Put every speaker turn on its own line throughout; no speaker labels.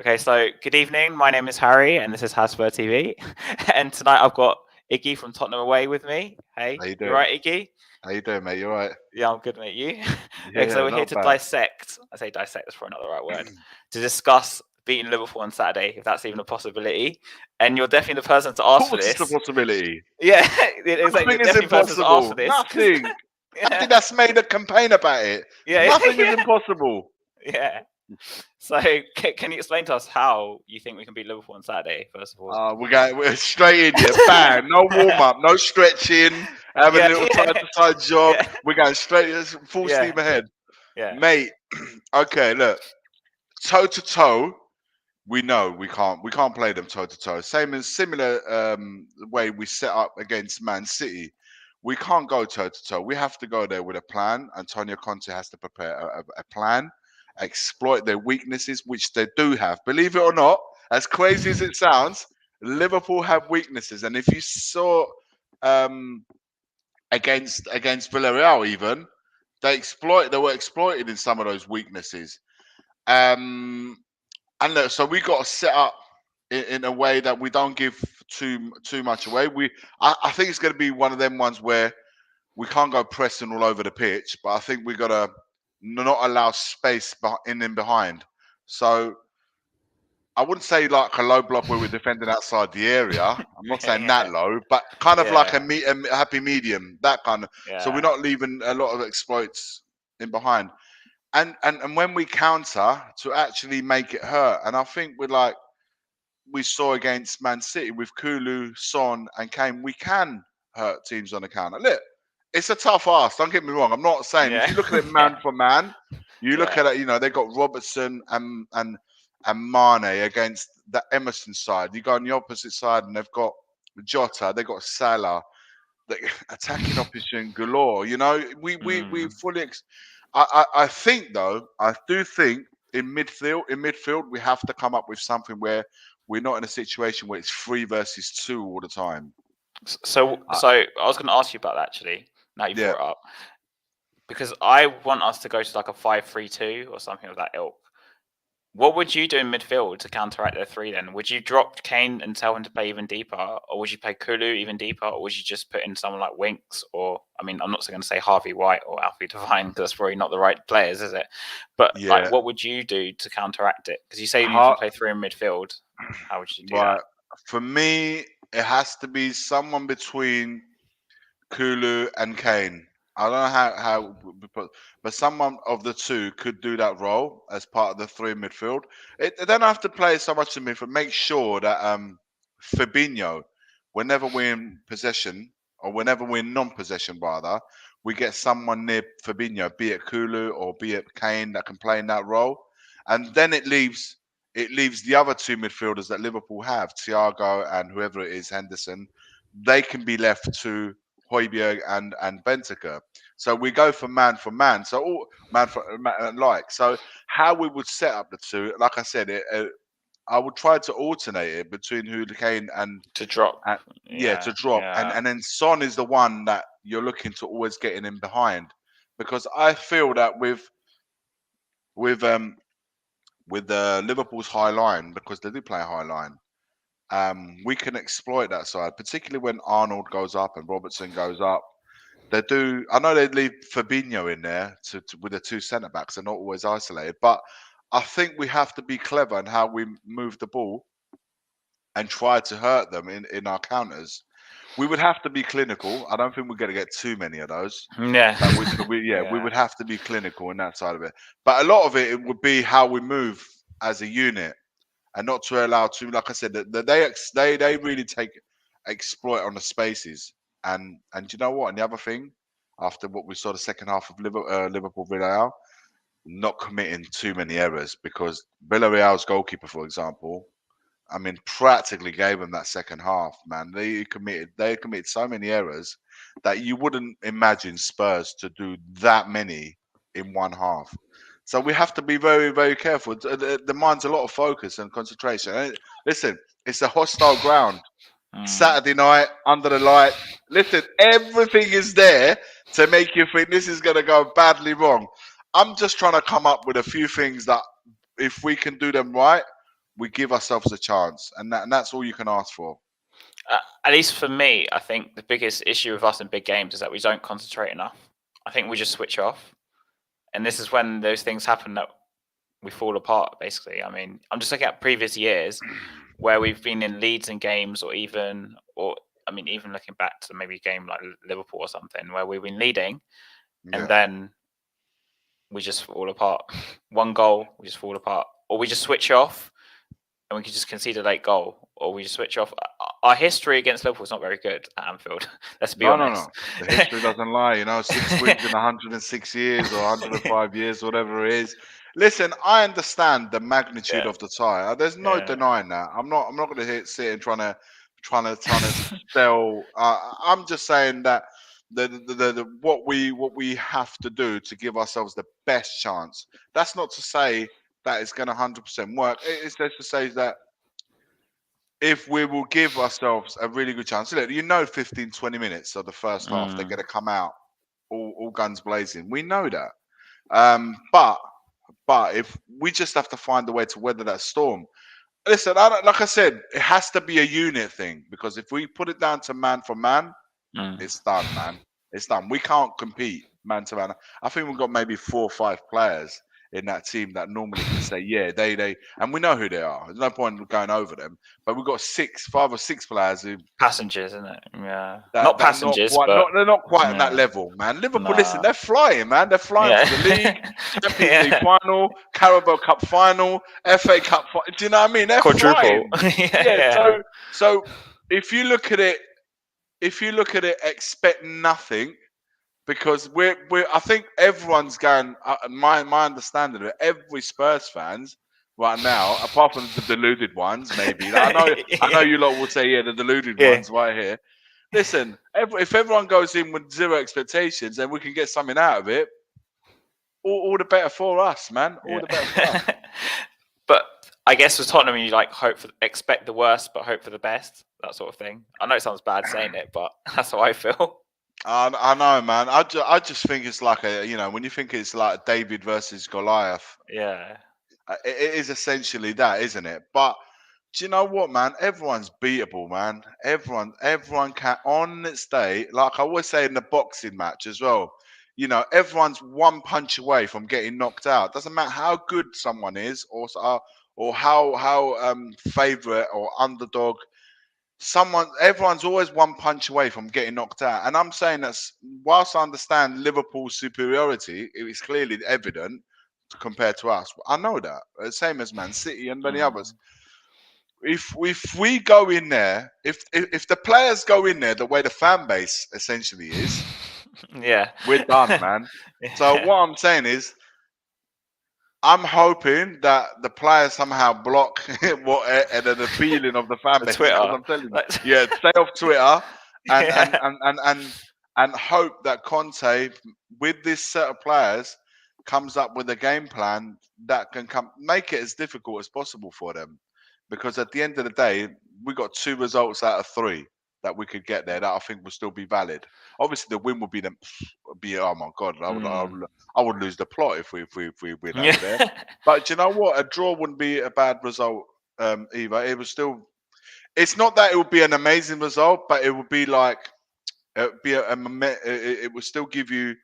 Okay, so good evening. My name is Harry, and this is Hasper TV. And tonight I've got Iggy from Tottenham away with me. Hey,
How you
you
doing?
right, Iggy?
How you doing, mate? You alright?
Yeah, I'm good, mate. You? Okay, so
Yeah,
we're here
not
to
bad.
dissect. I say dissect is probably not the right word. To discuss beating Liverpool on Saturday, if that's even a possibility. And you're definitely the person to
Of
ask for
course, it's a
this.
possibility.
Yeah, exactly. You're
Nothing is
definitely the person to ask for
impossible.
this because
Nothing.
yeah,
That's made a campaign about it.
yeah,
Nothing is
yeah,
impossible.
yeah. So can you explain to us how you think we can beat Liverpool on Saturday? First of all.
We're straight in here. Bang. No warm up. No stretching. Having a
Yeah,
little side
yeah,
to side jog.
yeah,
We're going straight. Full
yeah,
steam ahead,
yeah,
mate. Okay, look. Toe to toe. We know we can't play them toe to toe. Same as similar way we set up against Man City. We can't go toe to toe. We have to go there with a plan. Antonio Conte has to prepare a plan, exploit their weaknesses, which they do have. Believe it or not, as crazy as it sounds, Liverpool have weaknesses. And if you saw um, against Villarreal, even they were exploited in some of those weaknesses. Um, and look, so we got to set up in a way that we don't give too much away. I think it's going to be one of them ones where we can't go pressing all over the pitch, but I think we got to not allow space in and behind. So I wouldn't say like a low block where we're defending outside the area. I'm not saying that
yeah,
low, but kind of like
yeah,
a happy medium, that kind of. So we're
yeah,
not leaving a lot of exploits in behind. And when we counter to actually make it hurt, and I think we're like we saw against Man City with Kulu, Son, and Kane, we can hurt teams on the counter. Look, it's a tough ask. Don't get me wrong. I'm not saying if
yeah,
you look at it
yeah,
man for man, you look
yeah,
at it. They got Robertson and Mane against the Emerson side. You go on the opposite side, and they've got Jota. They got Salah. The attacking opposition galore. We
mm.
fully. I think though. I do think in midfield we have to come up with something where we're not in a situation where it's 3 versus 2 all the time.
So,
Uh,
so I was going to ask you about that actually. Now you
yeah,
brought it up because I want us to go to like a 5-3-2 or something of that ilk. What would you do in midfield to counteract their three then? Would you drop Kane and tell him to play even deeper? Or would you play Kulu even deeper? Or would you just put in someone like Winks? Or, I mean, I'm not going to say Harvey White or Alfie Devine because that's probably not the right players, is it? But, like,
yeah.
what would you do to counteract it? Because you say you can
How,
play three in midfield. How would you do that?
but for me, it has to be someone between Kulu and Kane. I don't know but someone of the two could do that role as part of the three in midfield. They don't have to play so much in midfield. Make sure that Fabinho, whenever we're in possession or whenever we're in non-possession, rather, we get someone near Fabinho, be it Kulu or be it Kane, that can play in that role, and then it leaves the other two midfielders that Liverpool have, Thiago and whoever it is, Henderson. They can be left to Højbjerg and Bentaker. So we go for man. So all man for like. So how we would set up the two, like I said, I would try to alternate it between Kane
To drop.
and yeah,
Yeah,
to drop, and
yeah.
and then Son is the one that you're looking to always getting in behind, because I feel that with um with Liverpool's high line, because they do play a high line, we can exploit that side, particularly when Arnold goes up and Robertson goes up. They do. I know they leave Fabinho in there with the two centre backs. They're not always isolated, but I think we have to be clever in how we move the ball and try to hurt them in our counters. We would have to be clinical. I don't think we're going to get too many of those.
Yeah.
That we
Yeah.
would have to be clinical in that side of it. But a lot of it would be how we move as a unit, and not to allow too. Like I said, they really take exploit on the spaces. And you know what? And the other thing, after what we saw the second half of Liverpool Villarreal, not committing too many errors, because Villarreal's goalkeeper, for example, I mean, practically gave them that second half. Man, they committed so many errors that you wouldn't imagine Spurs to do that many in one half. So we have to be very, very careful. It demands a lot of focus and concentration. Listen, it's a hostile ground.
Mm.
Saturday night under the light. Listen, everything is there to make you think this is going to go badly wrong. I'm just trying to come up with a few things that, if we can do them right, we give ourselves a chance, and that's all you can ask for.
At least for me, I think the biggest issue with us in big games is that we don't concentrate enough. I think we just switch off, and this is when those things happen that we fall apart. Basically, I mean, I'm just looking at previous years where we've been in leads in games, or I mean, even looking back to maybe a game like Liverpool or something, where we've been leading and
Yeah.
then we just fall apart. One goal, we just fall apart, or we just switch off and we can just concede a late goal, or we just switch off. Our history against Liverpool is not very good at Anfield. Let's be
No, no,
honest.
no. The history doesn't lie. 6 wins in 106 years or 105 years, whatever it is. Listen, I understand the magnitude
Yeah,
of the tie. There's no
yeah.
denying that. I'm not. I'm not going to sit and trying to sell. I'm just saying that what we have to do to give ourselves the best chance. That's not to say that it's going to 100% work. It's just to say that if we will give ourselves a really good chance. Look, 15, 20 minutes of the first half, they're going to come out all guns blazing. We know that. But if we just have to find a way to weather that storm. Listen, like I said, it has to be a unit thing because if we put it down to man for man,
Mm.
it's done, man. It's done. We can't compete man to man. I think we've got maybe 4 or 5 players in that team that normally can say, yeah, they, and we know who they are. There's no point in going over them. But we've got 5 or 6 players who
Passengers, isn't it? Yeah, not
that not
passengers,
quite,
but
not they're not quite on that
yeah,
level, man. Liverpool, listen,
nah,
they're flying, man. They're flying for the league,
yeah,
Champions League
yeah,
final, Carabao Cup final, FA Cup. Do you know what I mean? They're
quadruple.
flying.
Yeah,
Yeah.
yeah.
So if you look at it, expect nothing because we're. I think everyone's going. My understanding of it, every Spurs fans right now, apart from the deluded ones, maybe. I know you lot will say, yeah, the deluded
Yeah.
ones right here. Listen, if everyone goes in with zero expectations and we can get something out of it, all the better for us, man. All
Yeah.
the better for us.
But I guess with Tottenham, you like expect the worst, but hope for the best. That sort of thing. I know it sounds bad saying it, but that's how I feel.
I know, man. I just think it's like when you think it's like David versus Goliath,
Yeah.
it is essentially that, isn't it? But do you know what, man? Everyone's beatable, man. Everyone can on its day. Like I always say in the boxing match as well. Everyone's one punch away from getting knocked out. Doesn't matter how good someone is, or how favorite or underdog. Everyone's always one punch away from getting knocked out. And I'm saying that whilst I understand Liverpool's superiority, it is clearly evident compared to us. I know that. Same as Man City and many others.
Mm.
If we go in there, if the players go in there the way the fan base essentially is,
Yeah.
we're done, man. So
Yeah.
what I'm saying is, I'm hoping that the players somehow block the feeling of the fan
The
base because
Twitter.
I'm telling you,
Like,
yeah, stay off Twitter and and
yeah.
and and and, and hope that Conte, with this set of players, comes up with a game plan that can make it as difficult as possible for them. Because at the end of the day, we got 2 results out of 3 that we could get there that I think will still be valid. Obviously, the win would be oh my god,
Mm.
I would lose the plot if we win
Yeah.
over there. But do you know what? A draw wouldn't be a bad result either. It was still. It's not that it would be an amazing result, but it would be like it would be it would still give you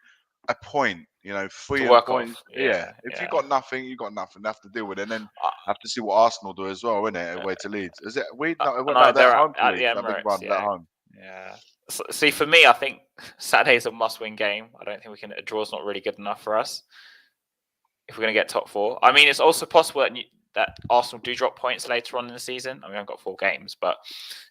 a point.
To
3
work
points.
off.
Yeah.
Yeah.
If you
Yeah.
got nothing, you got nothing. Have to deal with it, and then
Uh,
have to see what Arsenal do as well, innit? Away to Leeds. Is it?
no,
No, they're
they're
at home to
at the
Leeds. I beg your
Emirates.
pardon. They're at
Yeah.
home.
Yeah. See, for me, I think Saturday's a must-win game. I don't think we can. A draw's not really good enough for us if we're going to get top 4. I mean, it's also possible that Arsenal do drop points later on in the season. I mean, I've got 4 games, but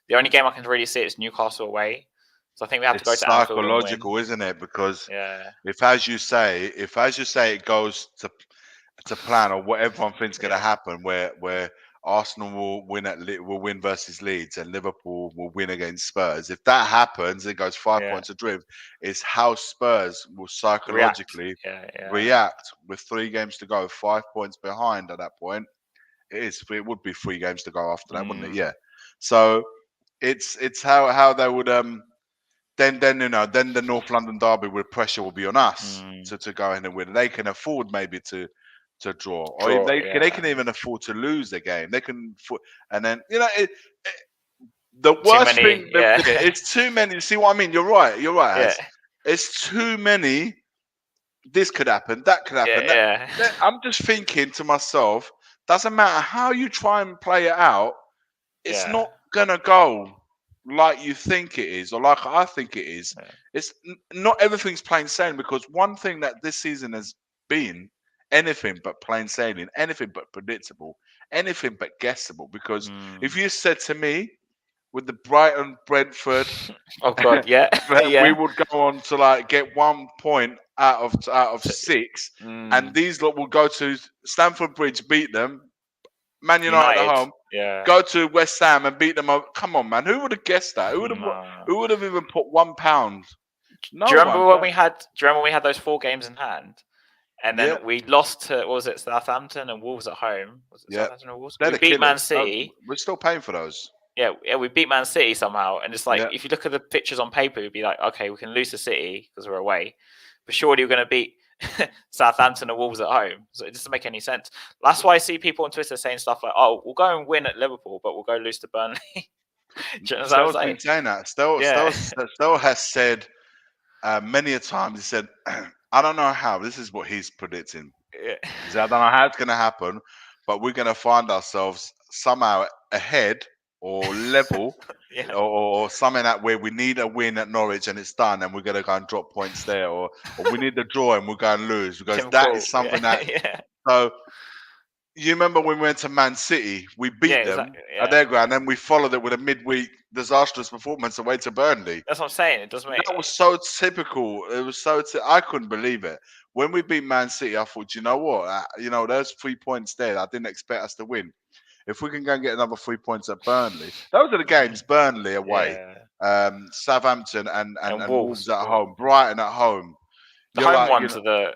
the only game I can really see is Newcastle away. So I think we have to go
It's
to Anfield and win.
psychological, isn't it? Because
Yeah.
if, as you say, it goes to plan or what everyone thinks going to
Yeah.
happen, where Arsenal will win versus Leeds and Liverpool will win against Spurs. If that happens, it goes 5 points
Yeah.
adrift. It's how Spurs will
React.
psychologically
Yeah. Yeah.
react with 3 games to go, 5 points behind at that point. It would be 3 games to go after that, wouldn't it?
Mm.
Yeah. So it's how they would then the North London derby with pressure will be on us
Mm.
to go in and win. They can afford maybe to to draw, or if
Draw,
they
yeah.
can even afford to lose the game. They can, and then the
Too
worst
many,
thing,
yeah.
it's too many. See what I mean? You're right. You're right,
Yeah.
Az. It's too many. This could happen. That could happen.
Yeah,
I'm just thinking to myself, doesn't matter how you try and play it out, it's
yeah.
not gonna go like you think it is, or like I think it is.
Yeah.
It's not everything's plain sailing, because one thing that this season has been anything but plain sailing, anything but predictable, anything but guessable. Because if
Mm.
you said to me with the Brighton Brentford
Oh God, yeah,
that we
yeah.
would go on to like get 1 point out of
T-
6, and
Mm.
these lot will go to Stamford Bridge, beat them, Man United at
United,
home,
yeah.
go to West Ham and beat them up. Come on, man. Who would have guessed that?
No.
Who would have even put £1?
Do
No
you
one.
remember when we had? Do you remember when we had those 4 games in hand, and
Yeah,
then we lost to what was it, Southampton and Wolves at home? Was it
yeah.
Southampton and Wolves?
They're
We
the
beat Man
killers.
City.
We're still paying for those.
Yeah, yeah, we beat Man City somehow, and it's like
Yeah.
if you look at the pictures on paper, you'd be like, okay, we can lose to City because we're away, but surely we're going to beat Southampton and Wolves at home. So it doesn't make any sense. That's why I see people on Twitter saying stuff like, "Oh, we'll go and win at Liverpool, but we'll go lose to Burnley." Do you know what I'm
Stell's been
saying?
saying that.
Yeah,
Stell has said many a time, he said, I don't know how. This is what he's predicting.
yeah,
He said, I don't know how it's going to happen, but we're going to find ourselves somehow ahead or level,
yeah.
or something that where we need a win at Norwich and it's done, and we're going to go and drop points there, or we need the draw and we're going to lose, because
Tim
that is
Krul. Yeah,
something that.
yeah,
So you remember when we went to Man City, we
yeah.
beat them
Exactly.
at
Yeah,
their ground, and then we followed it with a midweek disastrous performance away to Burnley.
that's what I'm saying. It doesn't make.
That was so typical. It was so. I couldn't believe it when we beat Man City. I thought, you know what? There's 3 points there. I didn't expect us to win. If we can go and get another 3 points at Burnley, those are the games. Burnley away,
Yeah,
Southampton
and
and
Wolves.
Wolves at home, Brighton at home.
The
You're
home
like,
ones are the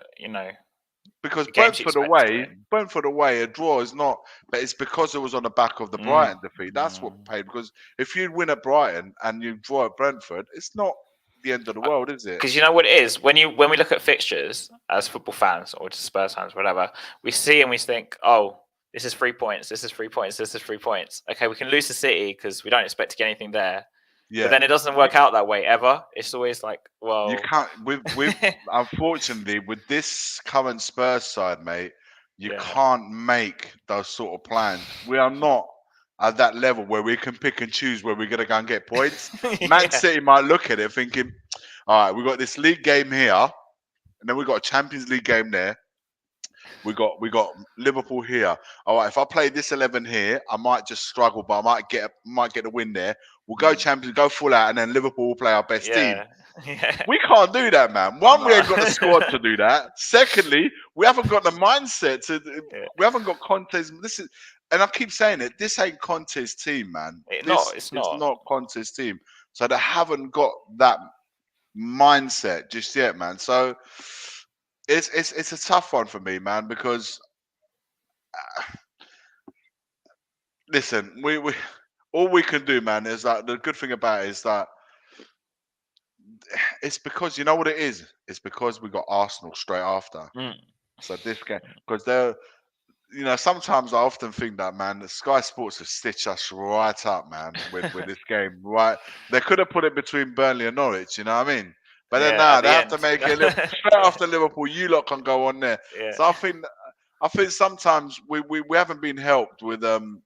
because
the games you expect to win.
Brentford away, a draw is not. But it's because it was on the back of the
Mm.
Brighton defeat. That's what paid. Because if you win at Brighton and you draw at Brentford, it's not the end of the world, is it?
Because you know what it is when we look at fixtures as football fans or just Spurs fans, whatever, we see and we think, oh, this is 3 points, this is 3 points, this is 3 points. Okay, we can lose to City because we don't expect to get anything there. But
Yeah.
then it doesn't work out that way ever. It's always like,
You
well,
can't with unfortunately with this current Spurs side, mate, you
yeah,
can't make those sort of plans. We are not at that level where we can pick and choose where we're gonna go and get points. Man
yeah,
City might look at it thinking, all right, we got this league game here, and then we got a Champions League game there. We got Liverpool here. All right, if I play this 11 here, I might just struggle, but I might get a win there. We'll go Champions, go full out, and then Liverpool will play our best team.
yeah, yeah.
We can't do that, man. One, we
No.
ain't got the squad to do that. Secondly, we haven't got the mindset to.
Yeah.
We haven't got Conte's. This is, and I keep saying it. This ain't Conte's team, man.
No,
This
it's
is
not.
not Conte's team. So they haven't got that mindset just yet, man. So it's a tough one for me, man, because listen, we all we can do, man, is that the good thing about it is that it's because you know what it is. It's because we got Arsenal straight after.
Mm.
So this game, because they're, sometimes I often think that, man, the Sky Sports have stitched us right up, man, with this game. Right, they could have put it between Burnley and Norwich. You know what I mean? But then
Yeah,
now
at
they
the
have to
end.
make it straight after Liverpool. You lot can go on there.
Yeah.
So I think sometimes we haven't been helped with the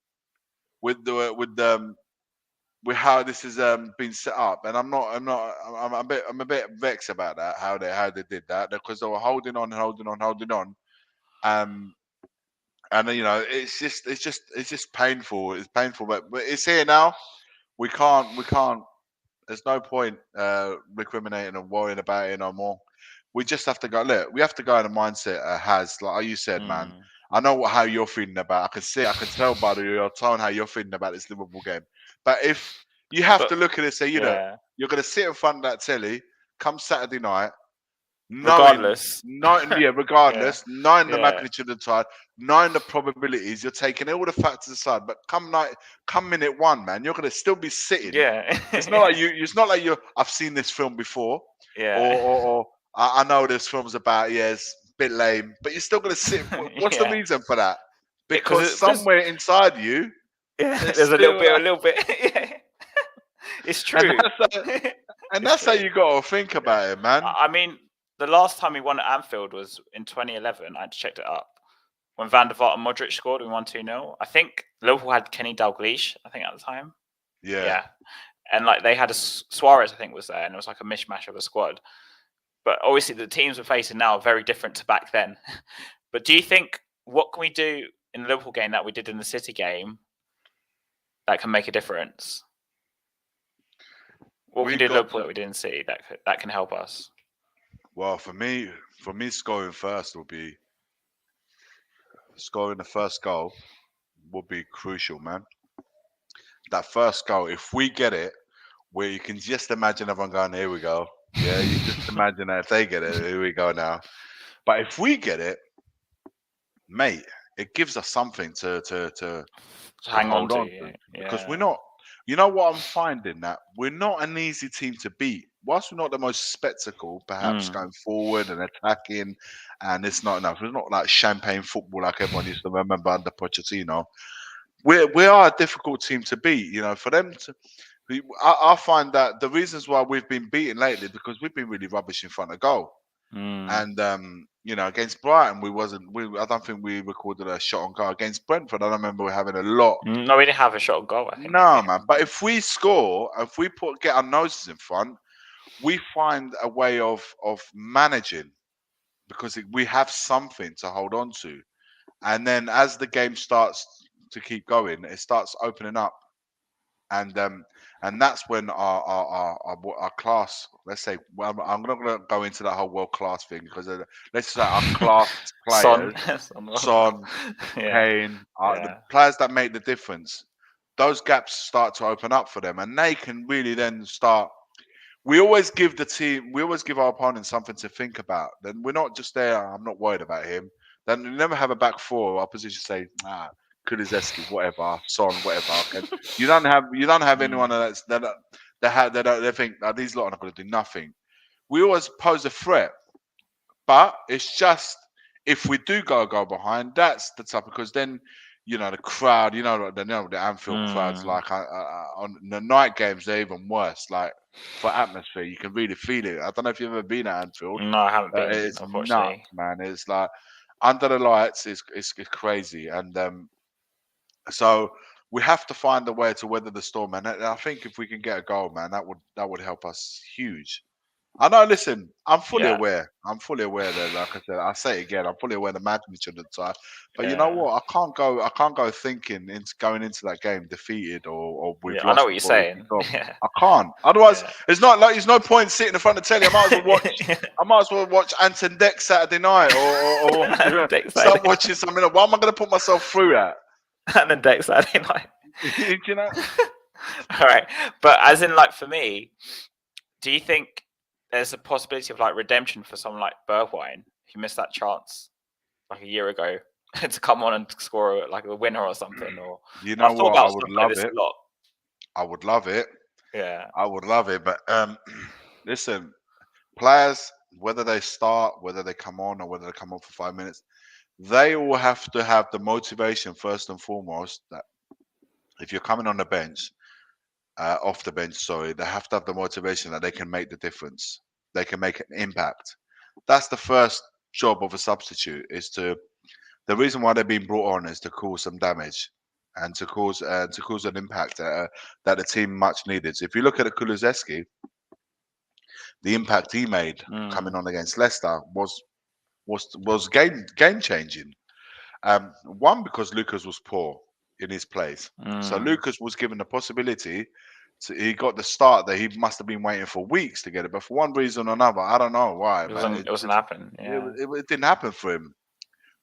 with how this has been set up, and I'm a bit vexed about that, how they did that, because they were holding on, um, and it's just painful. It's painful, but it's here now. We can't. There's no point recriminating and worrying about it no more. We just have to go. Look, we have to go in a mindset has, like you said, man.
Mm.
I know how you're feeling about. I can see, I can tell by your tone how you're feeling about this Liverpool game. But if you have
But
to look at it and say,
yeah,
you're going to sit in front of that telly come Saturday night,
regardless. Yeah,
regardless, knowing the
yeah,
magnitude of the tide, knowing the probabilities, you're taking all the factors aside. But come minute one, man, you're going to still be sitting.
yeah,
It's not like you. It's not like you. I've seen this film before,
yeah,
or I know there's films about bit lame, but you're still going to sit. What's the
Yeah,
reason for that?
because
Because somewhere inside you,
yeah,
there's
there's a
still that,
little bit. Yeah. It's
and
true. It's
that's how
true.
you got to think
Yeah.
about it, man.
I mean, the last time we won at Anfield was in 2011. I checked it up. When Van der Vaart and Modric scored, we won 2-0. I think Liverpool had Kenny Dalglish, I think, at the time.
Yeah,
Yeah. And like they had Suarez, I think, was there, and it was like a mishmash of a squad. But obviously, the teams we're facing now are very different to back then. But do you think what can we do in the Liverpool game that we did in the City game that can make a difference? What can
we
we do in
got
Liverpool that we didn't see that can help us?
well for me scoring first will be scoring the first goal will be crucial, man. That first goal, if we get it, where you can just imagine everyone going, here we go. Yeah, you just imagine that if they get it, here we go now. But if we get it, mate, it gives us something to
Hang on
hold
to,
on to
yeah.
because we're
Yeah.
not. You know what I'm finding that we're not an easy team to beat. Whilst we're not the most spectacle, perhaps
Mm.
going forward and attacking, and it's not enough. It's not like champagne football like everyone used to remember under Pochettino. We are a difficult team to beat. You know, for them to. I find that the reasons why we've been beaten lately because we've been really rubbish in front of goal.
Mm.
And you know, against Brighton, we wasn't. I don't think we recorded a shot on goal. Against Brentford, I don't remember we having a lot.
No, we didn't have a shot on goal, I think, that
No,
game.
man. But if we score, if we get our noses in front, we find a way of managing because we have something to hold on to. And then as the game starts to keep going, it starts opening up, and that's when our class. Let's say, well, I'm not going to go into that whole world class thing because let's say our class
Son.
players,
Son.
Son,
Yeah.
Kane, the
Yeah.
players that make the difference. Those gaps start to open up for them, and they can really then start. We always give the team, we always give our opponent something to think about. Then we're not just there. I'm not worried about him. Then we never have a back four. Our position say, Kulizeski, whatever, Son, whatever. Okay. You don't have anyone
Mm.
that's they think these lot are not going to do nothing. We always pose a threat, but it's just if we do go behind, that's the type because then you know the crowd, the Anfield crowds
Mm.
like on the night games they're even worse. Like for atmosphere, you can really feel it. I don't know if you've ever been at Anfield.
No, I haven't been,
It's nuts,
unfortunately.
man. It's like under the lights, it's crazy, and so we have to find a way to weather the storm. And I think if we can get a goal, man, that would help us huge. I know. Listen, I'm fully
Yeah.
aware. I'm fully aware that, like I said, I say it again. I'm fully aware of the magnitude of the time. But you know
Yeah.
what? I can't go. I can't go thinking into going into that game defeated or we've
Yeah. I know
lost
what you're
before we
saying.
kick off.
Yeah.
I can't. Otherwise,
Yeah.
it's not like there's no point sitting in front of the telly. I might as well watch. I might as well watch Anton Deck Saturday night or
Dex
start
Saturday
watching something. Why am I going to put myself through that?
and then Dex Saturday night.
You know?
All right. But as in, like, for me, do you think there's a possibility of like redemption for someone like Bergwijn if you missed that chance like a year ago to come on and score like a winner or something? Or
You know
I've thought
what? I
about
would
stuff like
love
this
it.
a lot.
I would love it.
Yeah.
I would love it. But listen, players, whether they start, whether they come on, or whether they come on for 5 minutes, they all have to have the motivation first and foremost that if you're coming on the bench, off the bench, sorry, they have to have the motivation that they can make the difference. They can make an impact. That's the first job of a substitute. The reason why they're being brought on is to cause some damage and to cause an impact that the team much needed. So if you look at Kulusevski, the impact he made coming
Mm.
on against Leicester was game changing. One because Lucas was poor in his place, so
Mm.
Lucas was given the possibility. He got the start that he must have been waiting for weeks to get it, but for one reason or another, I don't know why,
It
man.
wasn't. It wasn't happening. Yeah.
It didn't happen for him.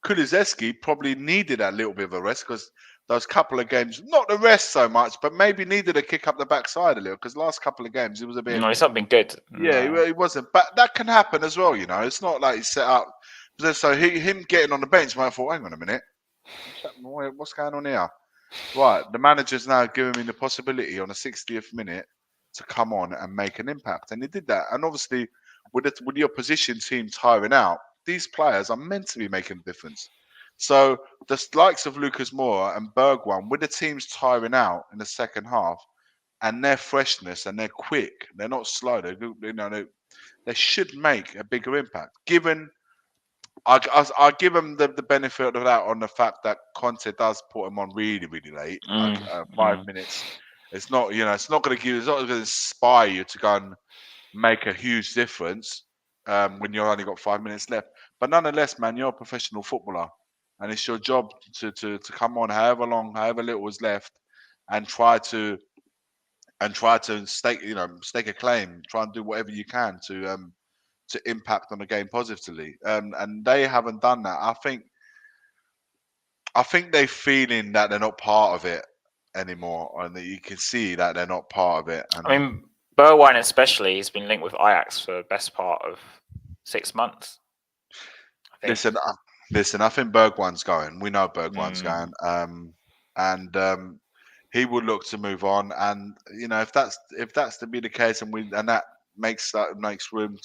Kulizeski probably needed a little bit of a rest because those couple of games, not the rest so much, but maybe needed a kick up the backside a little because last couple of games he was a bit.
No, it's not been good.
Yeah,
No.
he wasn't. But that can happen as well, you know. It's not like he's set up. So him getting on the bench, I thought, hang on a minute, what's going on here? Right, the manager's now giving me the possibility on the 60th minute to come on and make an impact, and he did that. And obviously, with the opposition team tiring out, these players are meant to be making a difference. So the likes of Lucas Moura and Bergwijn, with the teams tiring out in the second half, and their freshness and they're quick, they're not slow. They should make a bigger impact. Given I give them the benefit of that on the fact that Conte does put them on really really late, like 5 minutes. It's not it's not going to give, it's not going to inspire you to go and make a huge difference when you've only got 5 minutes left. But nonetheless, man, you're a professional footballer, and it's your job to come on however long, however little is left, and try to stake a claim, try and do whatever you can to impact on the game positively. And they haven't done that. I think they're feeling that they're not part of it anymore, and that you can see that they're not part of it. And
I mean, Bergwijn especially, he's been linked with Ajax for the best part of 6 months. I think.
listen, I think Bergwijn's going. We know Bergwijn's going. And he would look to move on. And if that's to be the case, and that makes room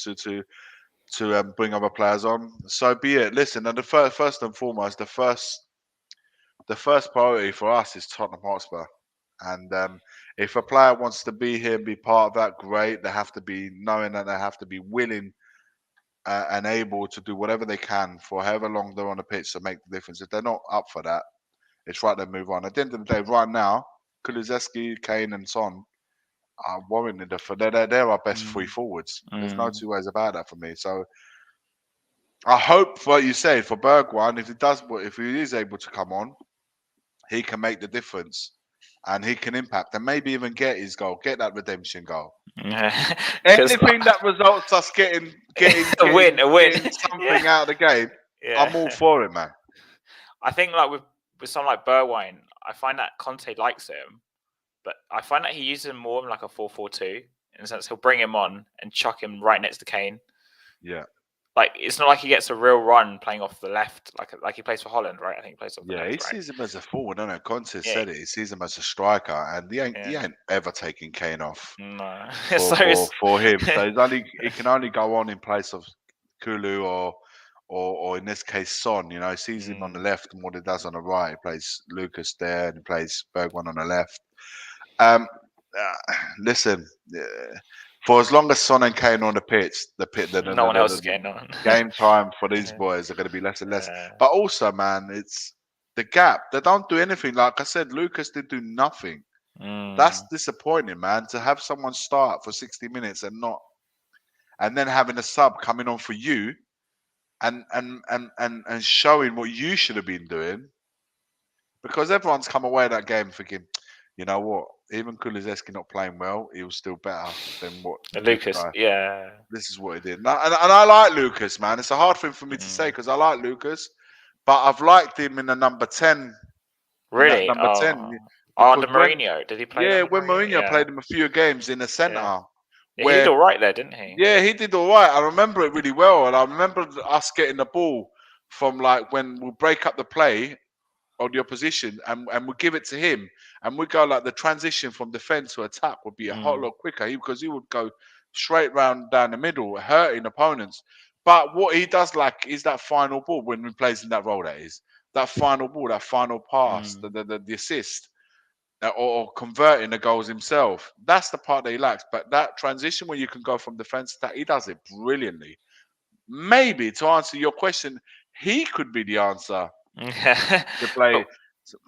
to bring other players on, so be it. Listen, and the first and foremost, the first priority for us is Tottenham Hotspur. And if a player wants to be here and be part of that, great. They have to be knowing that they have to be willing and able to do whatever they can for however long they're on the pitch to make the difference. If they're not up for that, it's right to move on. At the end of the day, right now, Kulusevski, Kane, and Son are warranted. They're our best three forwards. There's no two ways about that for me. So I hope, what you say, for Bergwijn, if he is able to come on, he can make the difference. And he can impact and maybe even get his goal, get that redemption goal. Anything that results us getting
a win,
getting something out of the game, I'm all for it, man.
I think like with someone like Bergwijn, I find that Conte likes him, but I find that he uses him more in like a 4-4-2 in the sense he'll bring him on and chuck him right next to Kane.
Yeah.
Like it's not like he gets a real run playing off the left, like he plays for Holland, right? I think he plays off the left.
Yeah, he sees him as a forward, don't know. Conte said it. He sees him as a striker, and he ain't ever taking Kane off for him. So he can only go on in place of Kulu or in this case Son. He sees him on the left and what he does on the right. He plays Lucas there and he plays Bergwijn on the left. Listen. For as long as Son and Kane are on the pitch,
no one else is getting on.
Game time for these boys are going to be less and less. But also, man, it's the gap. They don't do anything. Like I said, Lucas did do nothing. That's disappointing, man. To have someone start for 60 minutes and then having a sub coming on for you, and showing what you should have been doing, because everyone's come away that game thinking, you know what? Even Kulusevski not playing well, he was still better than what
Lucas.
This is what he did, and I like Lucas, man. It's a hard thing for me to say because I like Lucas, but I've liked him in the number 10.
Really,
number 10.
Under Mourinho, did he play?
Yeah, when Mourinho played him a few games in the centre.
Yeah, he did all right there, didn't he?
Yeah, he did all right. I remember it really well, and I remember us getting the ball from like when we break up the play on the opposition and we give it to him and we go like the transition from defense to attack would be a whole lot quicker because he would go straight round down the middle, hurting opponents. But what he does like is that final ball when he plays in that role. That is that final ball, that final pass, the assist, or converting the goals himself. That's the part that he lacks. But that transition where you can go from defense to attack, he does it brilliantly. Maybe to answer your question, he could be the answer.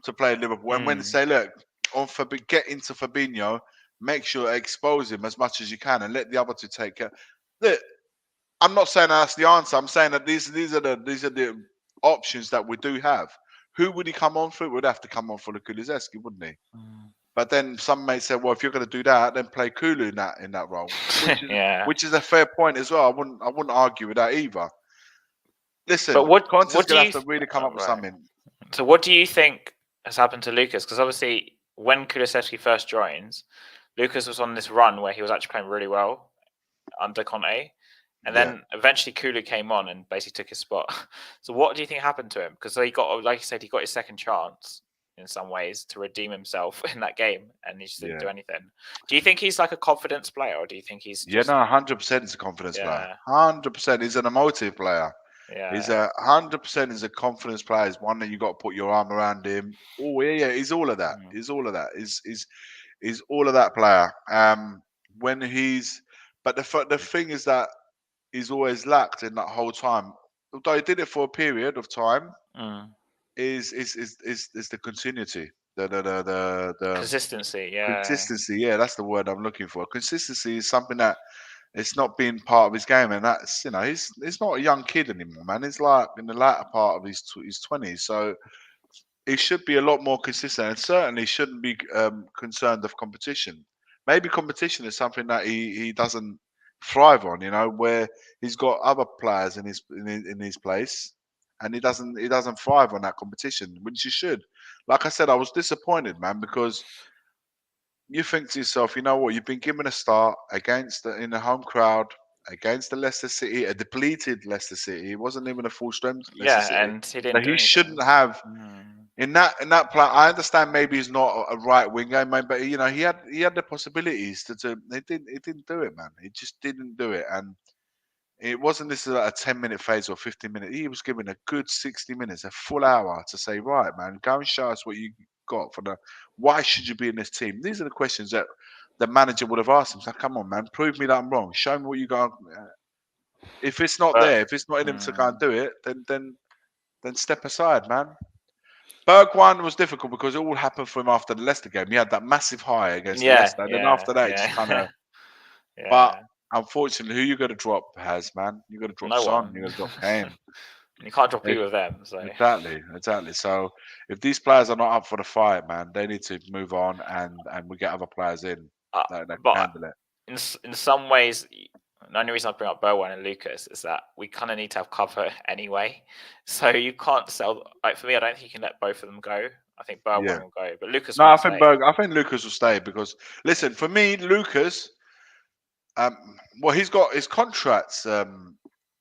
to play Liverpool, and when they say, look, get into Fabinho, make sure expose him as much as you can, and let the other two take care. Look, I'm not saying that's the answer. I'm saying that these are the options that we do have. Who would he come on for? It would have to come on for the Kulusevski, wouldn't he? But then some may say, well, if you're going to do that, then play Kulu in that role, which is a fair point as well. I wouldn't argue with that either. Listen, but Conte's going to have to really come up with something.
So what do you think has happened to Lucas? Because obviously when Kulusevski first joins, Lucas was on this run where he was actually playing really well under Conte. And then eventually Kulu came on and basically took his spot. So what do you think happened to him? Because he got, like you said, he got his second chance in some ways to redeem himself in that game and he just didn't do anything. Do you think he's like a confidence player or do you think he's just...
100% is a confidence player. 100%. He's an emotive player. He's
Yeah.
100% is a confidence player. He's one that you got to put your arm around him. Oh yeah, he's all of that.
Mm.
He's all of that. He's all of that player. When he's, but the thing is that he's always lacked in that whole time. Although he did it for a period of time,
Mm.
is the continuity, the
Consistency. Yeah.
consistency. Yeah, that's the word I'm looking for. Consistency is something that it's not been part of his game, and that's he's not a young kid anymore, man. He's like in the latter part of his 20s, so he should be a lot more consistent, and certainly shouldn't be concerned of competition. Maybe competition is something that he doesn't thrive on, where he's got other players in his place, and he doesn't thrive on that competition, which he should. Like I said, I was disappointed, man, because you think to yourself, you know what, you've been given a start in the home crowd against the Leicester City, a depleted Leicester City. It wasn't even a full strength Leicester
Yeah,
City.
and he didn't
That
do
he
anything.
shouldn't have
Mm.
in that plan. I understand maybe he's not a right winger, man, but he had the possibilities to. He didn't do it, man. He just didn't do it, and it wasn't this like a 10-minute phase or 15 minute. He was given a good 60 minutes, a full hour to say, right, man, go and show us what you got for the. Why should you be in this team? These are the questions that the manager would have asked him. So come on, man, prove me that I'm wrong. Show me what you got. If it's not
But
there, if it's not in him to go and
mm,
do it, then step aside, man. Bergwijn was difficult because it all happened for him after the Leicester game. He had that massive high against the
yeah,
Leicester, and then
yeah,
after that, he just kind
yeah,
of. But
yeah.
unfortunately, who you got to drop has man? You got to drop
No
Son. You
one.
got to drop Kane.
You can't drop
If,
either of them. So,
exactly, exactly. So if these players are not up for the fight, man, they need to move on, and we get other players in
uh,
that can
but
handle it.
in some ways, the only reason I bring up Bowen and Lucas is that we kind of need to have cover anyway. So you can't sell. Like for me, I don't think you can let both of them go. I think
Yeah.
Bowen will go, but Lucas
No, I
might
think
stay.
I think Lucas will stay because listen, for me, Lucas, well, he's got his contracts.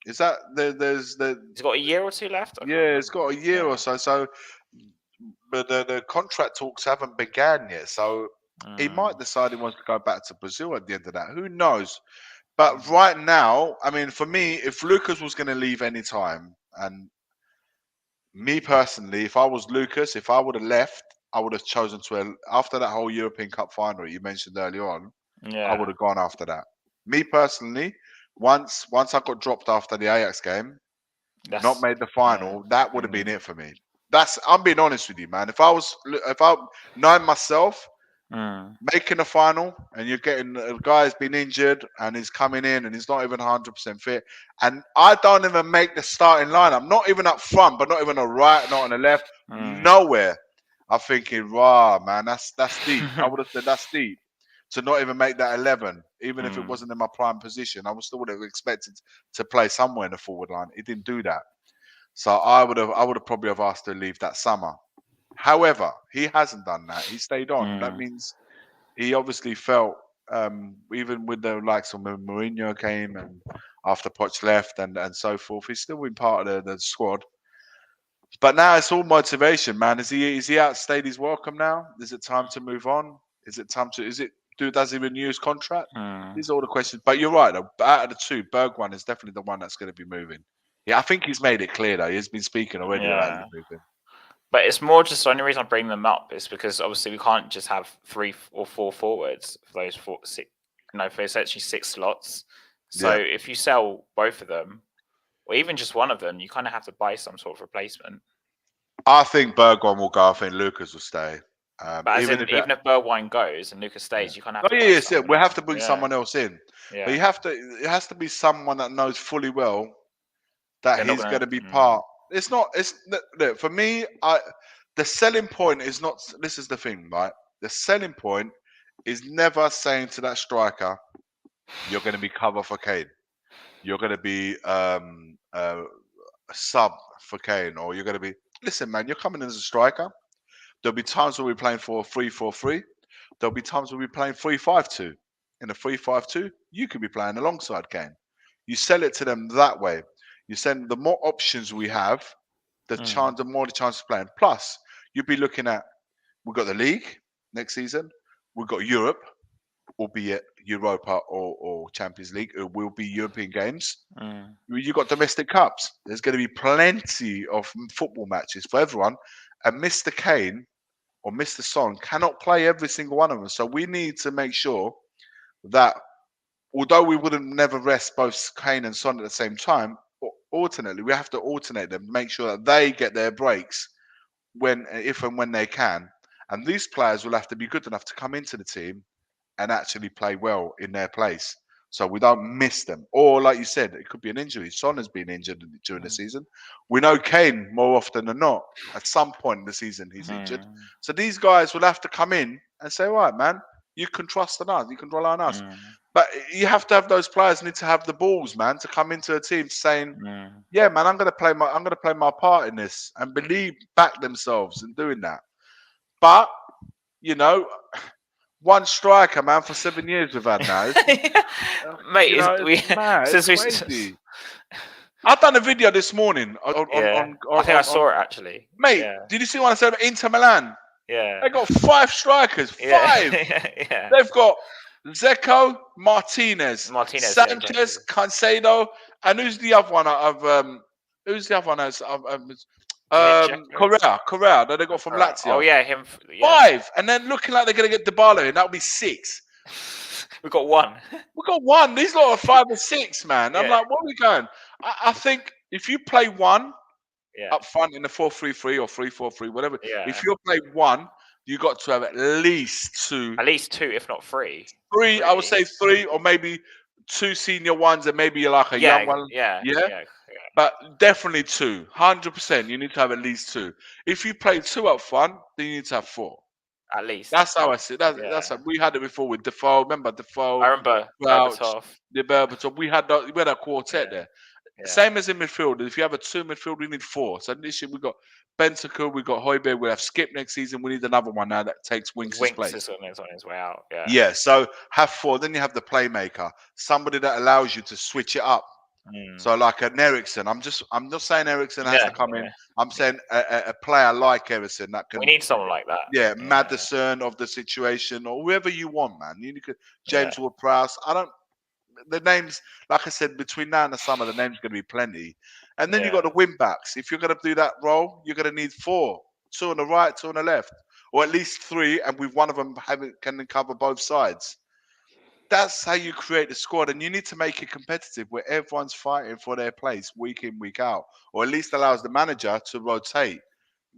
Is that there's the
He's got a year or two left. I can't
yeah, it's
remember.
got a year or
Yeah.
so. So, but the contract talks haven't began yet. So he
Mm,
might decide he wants to go back to Brazil at the end of that. Who knows? But
mm,
right now, I mean, for me, if Lucas was going to leave any time, and me personally, if I was Lucas, if I would have left, I would have chosen to after that whole European Cup final you mentioned earlier on. I would
yeah.
have gone after that. Me personally, once I got dropped after the Ajax game, not
That's
made the
yeah.
final, that would have been
Mm,
it for me. I'm being honest with you, man. If I knowing myself,
mm,
making a final and you're getting a guy's been injured and he's coming in and he's not even 100% fit, and I don't even make the starting lineup, not even up front, but not even on the right, not on the left,
mm.
nowhere. I'm thinking, rah, man, that's deep. I would have said that's deep to not even make that 11, even if it
Mm,
wasn't in my prime position. I would still would have expected to play somewhere in the forward line. He didn't do that, so I would have probably have asked to leave that summer. However, he hasn't done that. He stayed on. That
mm,
means he obviously felt, even with the likes of when Mourinho came and after Poch left and so forth, he's still been part of the squad. But now it's all motivation, man. Is he outstayed his welcome now? Is it time to move on? Is it time to? Is it does he renew his contract?
mm.
These are all the questions. But you're right. Though, out of the two, Bergwijn is definitely the one that's going to be moving. Yeah, I think he's made it clear though. He's been speaking already about
Yeah.
he's moving.
But it's more just the only reason I bring them up is because obviously we can't just have or four forwards for those for essentially six slots. So
Yeah.
if you sell both of them, or even just one of them, you kind of have to buy some sort of replacement.
I think Bergwijn will go. I think Lucas will stay.
But as
Even
in,
if it,
even if Bergwijn goes and Lucas
yeah.
stays, you kind of have
Oh
to
yeah,
buy
yes, yeah.
someone
We have
in.
to bring
Yeah,
someone else in, but
yeah.
it has to be someone that knows fully well that
They're not
he's going
gonna.
to be part. It's not. Look, for me. The selling point is not. This is the thing, right? The selling point is never saying to that striker, "You're going to be cover for Kane. You're going to be a sub for Kane, or you're going to be." Listen, man, you're coming in as a striker. There'll be times where we're playing for a 3-4-3. There'll be times where we're playing 3-5-2. In a 3-5-2, you could be playing alongside Kane. You sell it to them that way. You send the more options we have,
Mm,
the more the chance of playing. Plus, you'd be looking at we've got the league next season, we've got Europe, albeit Europa or Champions League. It will be European games.
Mm.
You got domestic cups. There's going to be plenty of football matches for everyone. And Mr. Kane or Mr. Son cannot play every single one of them. So we need to make sure that although we wouldn't never rest both Kane and Son at the same time, alternately, we have to alternate them, make sure that they get their breaks when, if and when they can. And these players will have to be good enough to come into the team and actually play well in their place. So we don't miss them. Or like you said, it could be an injury. Son has been injured during the season. We know Kane more often than not. At some point in the season, he's injured.
Mm.
So these guys will have to come in and say, "All right, man, you can trust on us. You can rely on us."
Mm.
But you have to have those players need to have the balls, man, to come into a team saying,
Mm.
"Yeah, man, I'm gonna play my part in this," and back themselves in doing that. But you know, one striker, man, for 7 years we've had now.
Mate,
You know,
we
it's mad. It's
since we
crazy. I've done a video this morning
yeah, I think I saw it actually.
mate.
Yeah,
Did you see what I said about Inter Milan?
yeah,
They got 5 strikers.
yeah,
5.
yeah.
They've got Zeko, Martinez,
Martinez, yeah, exactly.
Sanchez, Cancelo, and who's the other one? Who's the other one?
Was it Dzeko?
Correa that they got from
Alright. Oh
Lazio.
yeah, him. Yeah,
5, and then looking like they're gonna get Dybala in. That'll be 6.
we got one.
We got 1. These lot are 5 and 6, man. I'm
Yeah,
like, what are we going? I think if you play 1
yeah,
up front in the 4-3-3 or 3-4-3, whatever,
yeah.
if you play 1, you got to have at least 2.
At least 2, if not 3.
3, I would
Really?
say 3, or maybe 2 senior ones and maybe like a young
Yeah,
one.
yeah,
Yeah,
yeah,
but definitely 2. 100%. You need to have at least 2. If you play 2 up front, then you need to have 4.
yeah. At least.
That's how I see it. That's
Yeah,
how, we had it before with Defoe. Remember
I
Defoe,
remember
Crouch,
Berbatov.
the Berbatov. We had a quartet
Yeah,
there.
yeah.
Same as in midfield. If you have a 2 midfield, we need 4. So this year we got Bentancur, we got Højbjerg, we have Skip next season. We need another one now that takes Winks'
Winks
place.
is on his way out. Yeah.
Yeah, so have 4. Then you have the playmaker, somebody that allows you to switch it up.
Mm.
So like an Ericsson, I'm not saying Ericsson has
Yeah,
to come in.
yeah.
I'm saying a player like Ericsson that
We
can,
need someone like that.
yeah,
Yeah,
Madison of the situation or whoever you want, man. You could
yeah.
James Ward-Prowse. I don't. The names, like I said, between now and the summer, the names going to be plenty. And then you
Yeah.
got the wing backs. If you're going to do that role, you're going to need 4, 2 on the right, 2 on the left, or at least 3, and with one of them can cover both sides. That's how you create the squad, and you need to make it competitive where everyone's fighting for their place week in, week out, or at least allows the manager to rotate.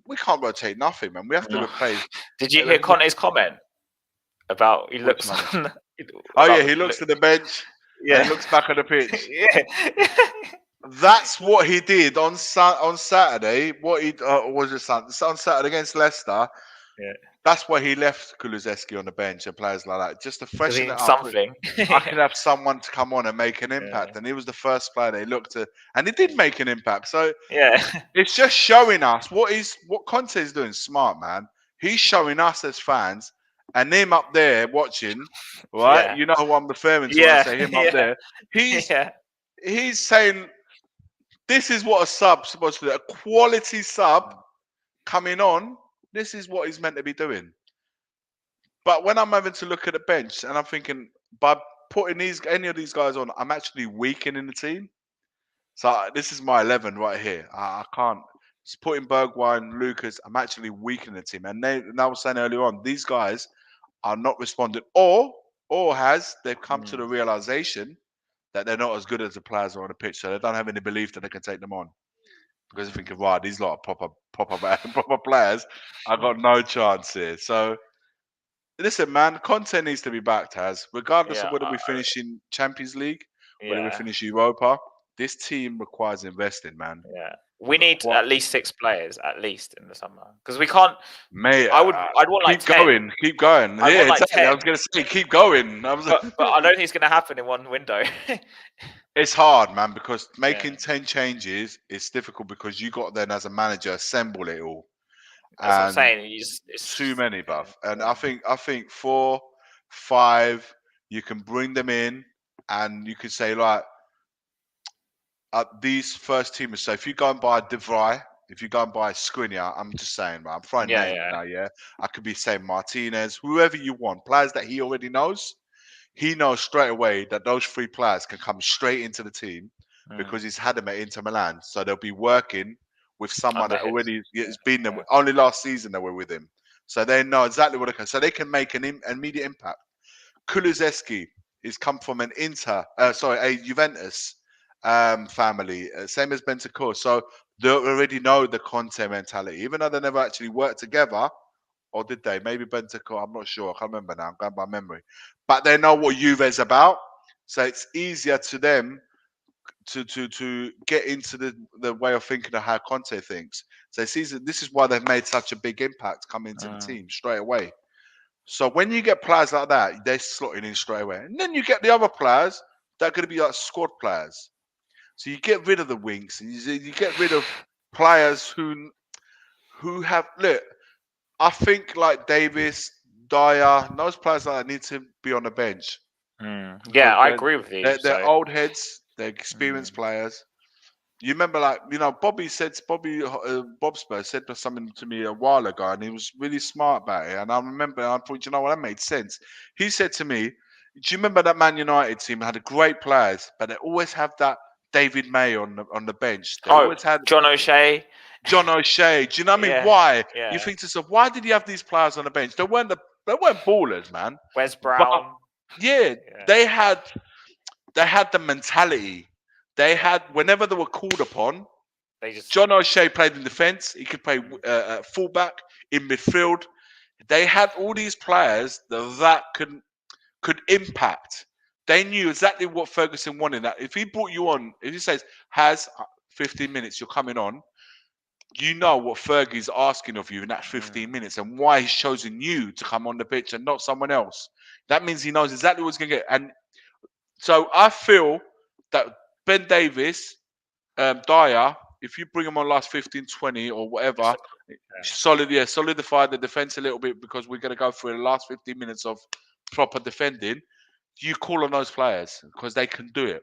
We can't rotate nothing, man. We have to
No.
replace.
Did you hear Conte's comment about he
Which
looks
one?
on
Oh yeah,
about
he looks to the bench and
yeah
he looks back at the pitch.
yeah
That's what he did on Saturday. What he was it on Saturday against Leicester?
yeah
That's why he left Kulusevski on the bench and players like that, just to
because he
freshen it
needs
up.
something.
I can have someone to come on and make an
Yeah.
impact, and he was the first player they looked at, and he did make an impact. So
Yeah.
it's just showing us what Conte is doing. Smart, man. He's showing us as fans, and him up there watching. Right,
Yeah.
you know who I'm referring to when I
Yeah.
say him up
Yeah.
there. He's
Yeah.
he's saying this is what a sub's supposed to do. A quality sub coming on. This is what he's meant to be doing. But when I'm having to look at the bench and I'm thinking, by putting any of these guys on, I'm actually weakening the team. So this is my 11 right here. I can't. Just putting Bergwijn, Lucas, I'm actually weakening the team. And I was saying earlier on, these guys are not responding, or they've come to the
Mm.
realization that they're not as good as the players are on the pitch, so they don't have any belief that they can take them on. Because they're thinking, right, these lot are proper proper players. I got no chance here. So listen, man, content needs to be backed, regardless
Yeah.
of whether we finish in Champions League, whether we
Yeah.
finish Europa. This team requires investing, man.
Yeah. We need at least 6 players at least in the summer because we can't.
Mate,
I'd want like 10.
Keep going.
I'd
Yeah,
want like
exactly. I
10.
was going to say, keep going.
But I don't think it's going to happen in one window.
It's hard, man, because
Yeah.
making 10 changes is difficult because you got then as a manager assemble it all.
That's what I'm
And
saying. It's
too many, buff. And
yeah.
I think 4, 5, you can bring them in, and you could say like these first teamers. So if you go and buy De Vrij, if you go and buy Skriniar, I'm just saying, man, I'm throwing names now. Yeah, I could be saying Martinez, whoever you want, players that he already knows. he knows straight away that those 3 players can come straight into the team
Mm.
because he's had them at Inter Milan. So they'll be working with someone
Under
that
his.
already has been there.
Yeah.
Only last season they were with him. So they know exactly what they can. So they can make an immediate impact. Kulusevski is come from an a Juventus family, same as Bentancur. So they already know the Conte mentality, even though they never actually worked together. Or did they? Maybe Bentancur. I'm not sure. I can't remember now. I'm going by memory. But they know what Juve's about, so it's easier to them to get into the way of thinking of how Conte thinks. So it's easy, this is why they've made such a big impact coming into the
Mm.
team straight away. So when you get players like that, they're slotting in straight away. And then you get the other players that are going to be like squad players. So you get rid of the wings and you get rid of players who have look. I think like Davis, Dyer, those players like that need to be on the bench
Mm.
because
Yeah, I agree with you.
they're
So.
old heads, they're
Mm.
experienced players. You remember, like Bob Spurs said something to me a while ago, and he was really smart about it. And I remember, I thought, you know what, that made sense. He said to me, "Do you remember that Man United team had a great players, but they always have that David May on the bench. They
Oh,
always had
John O'Shea.
John O'Shea. Do you know what I mean?
Yeah,
Why? You
yeah.
think to yourself, why did you have these players on the bench? They weren't ballers, man.
Wes
But
Brown.
yeah,
Yeah,
they had the mentality. They
yeah.
had whenever they were called upon.
They just.
John O'Shea played in defence. He could play
Mm.
fullback in midfield. They had all these players that could impact. They knew exactly what Ferguson wanted. That if he brought you on, if he says has 15 minutes, you're coming on. You know what Fergie's asking of you in that 15
Mm.
minutes and why he's chosen you to come on the pitch and not someone else. That means he knows exactly what he's going to get. And so I feel that Ben Davis, Dyer, if you bring him on last 15, 20 or
It's
whatever,
a, yeah.
solidify the defense a little bit because we're going to go through the last 15 minutes of proper defending. You call on those players because they can do it.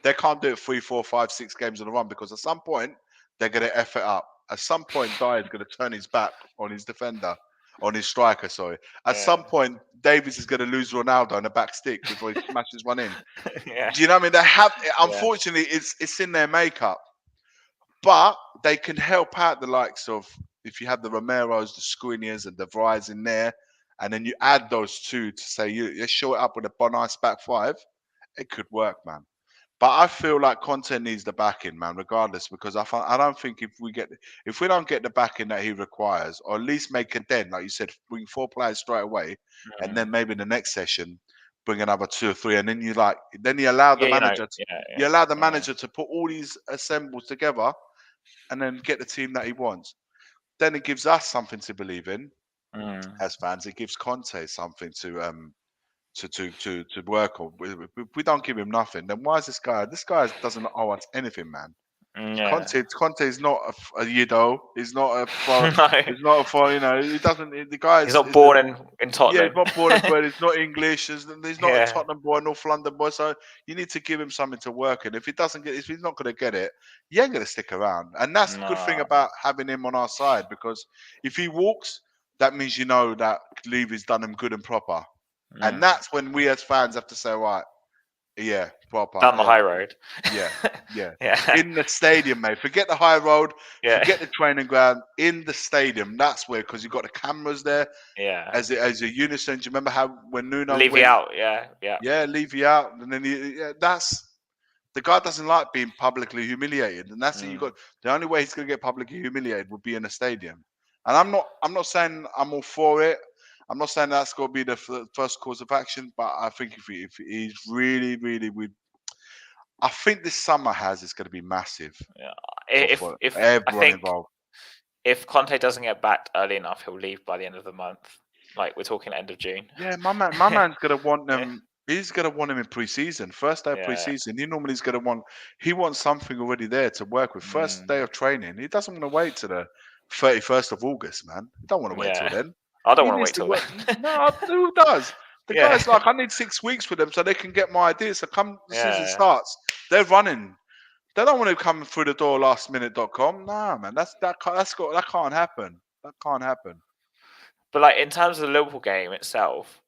They can't do it 3, 4, 5, 6 games in a run because at some point they're going to F it up. At some point, Dyer's going to turn his back on his defender, on his striker, sorry. At
Yeah.
some point, Davis is going to lose Ronaldo on the back stick before he smashes one in.
Yeah.
Do you know what I mean? They have,
Yeah.
unfortunately, it's in their makeup. But they can help out the likes of if you have the Romeros, the Skriniars, and the Vries in there, and then you add those two to say you show it up with a nice back five, it could work, man. But I feel like Conte needs the backing, man, regardless, because I don't think if we don't get the backing that he requires, or at least make a dent, like you said, bring 4 players straight away, and
Mm.
then maybe in the next session bring another 2 or 3, and then you allow the
Yeah,
manager
yeah,
you
yeah,
allow the
yeah.
manager to put all these assembles together, and then get the team that he wants. Then it gives us something to believe in
Mm.
as fans. It gives Conte something to work on. If we don't give him nothing, then why is this guy? This guy doesn't owe us anything, man.
Yeah.
Conte is not a Yido. He's not a for.
No,
He's not a for. He doesn't. The guy
he's
is
not born in
yeah, he's
Tottenham.
not born and bred. He's not English. He's not a
Yeah.
Tottenham boy, North London boy. So you need to give him something to work in. If if he's not going to get it, he ain't going to stick around. And that's the good thing
No.
about having him on our side because if he walks, that means you know that Levy's done him good and proper. And
Mm.
that's when we as fans have to say, right, yeah, proper,
Down the high road.
yeah, yeah.
Yeah.
In the stadium, mate. Forget the high road.
Yeah.
Forget the training ground. In the stadium, that's where because you've got the cameras there
Yeah.
as a unison. Do you remember how when Nuno
Leave you
went?
out. Yeah. Yeah.
Yeah, leave you out, and then that's the guy doesn't like being publicly humiliated, and that's it. You
Mm.
got the only way he's going to get publicly humiliated would be in a stadium. And I'm not saying I'm all for it. I'm not saying that's going to be the first course of action, but I think if he's really, really, I think this summer is going to be massive
Yeah.
for
If I
everyone
think
involved.
if Conte doesn't get backed early enough, he'll leave by the end of the month. Like we're talking end of June.
Yeah, my man's gonna want
Yeah.
them. He's gonna want him in pre-season. First day of
Yeah.
pre-season, he normally is gonna want. He wants something already there to work with. First day
Mm.
of training, he doesn't want to wait to the 31st of August, man. He don't want to wait till
Yeah.
then.
I don't
He
want to
needs
wait
to
till
work.
then.
No, who does? The
Yeah.
guy's like, I need 6 weeks for them so they can get my ideas. So come the season
Yeah.
starts, they're running. They don't want to come through the door lastminute.com. Nah, man, that can't happen. That can't happen.
But like in terms of the Liverpool game itself,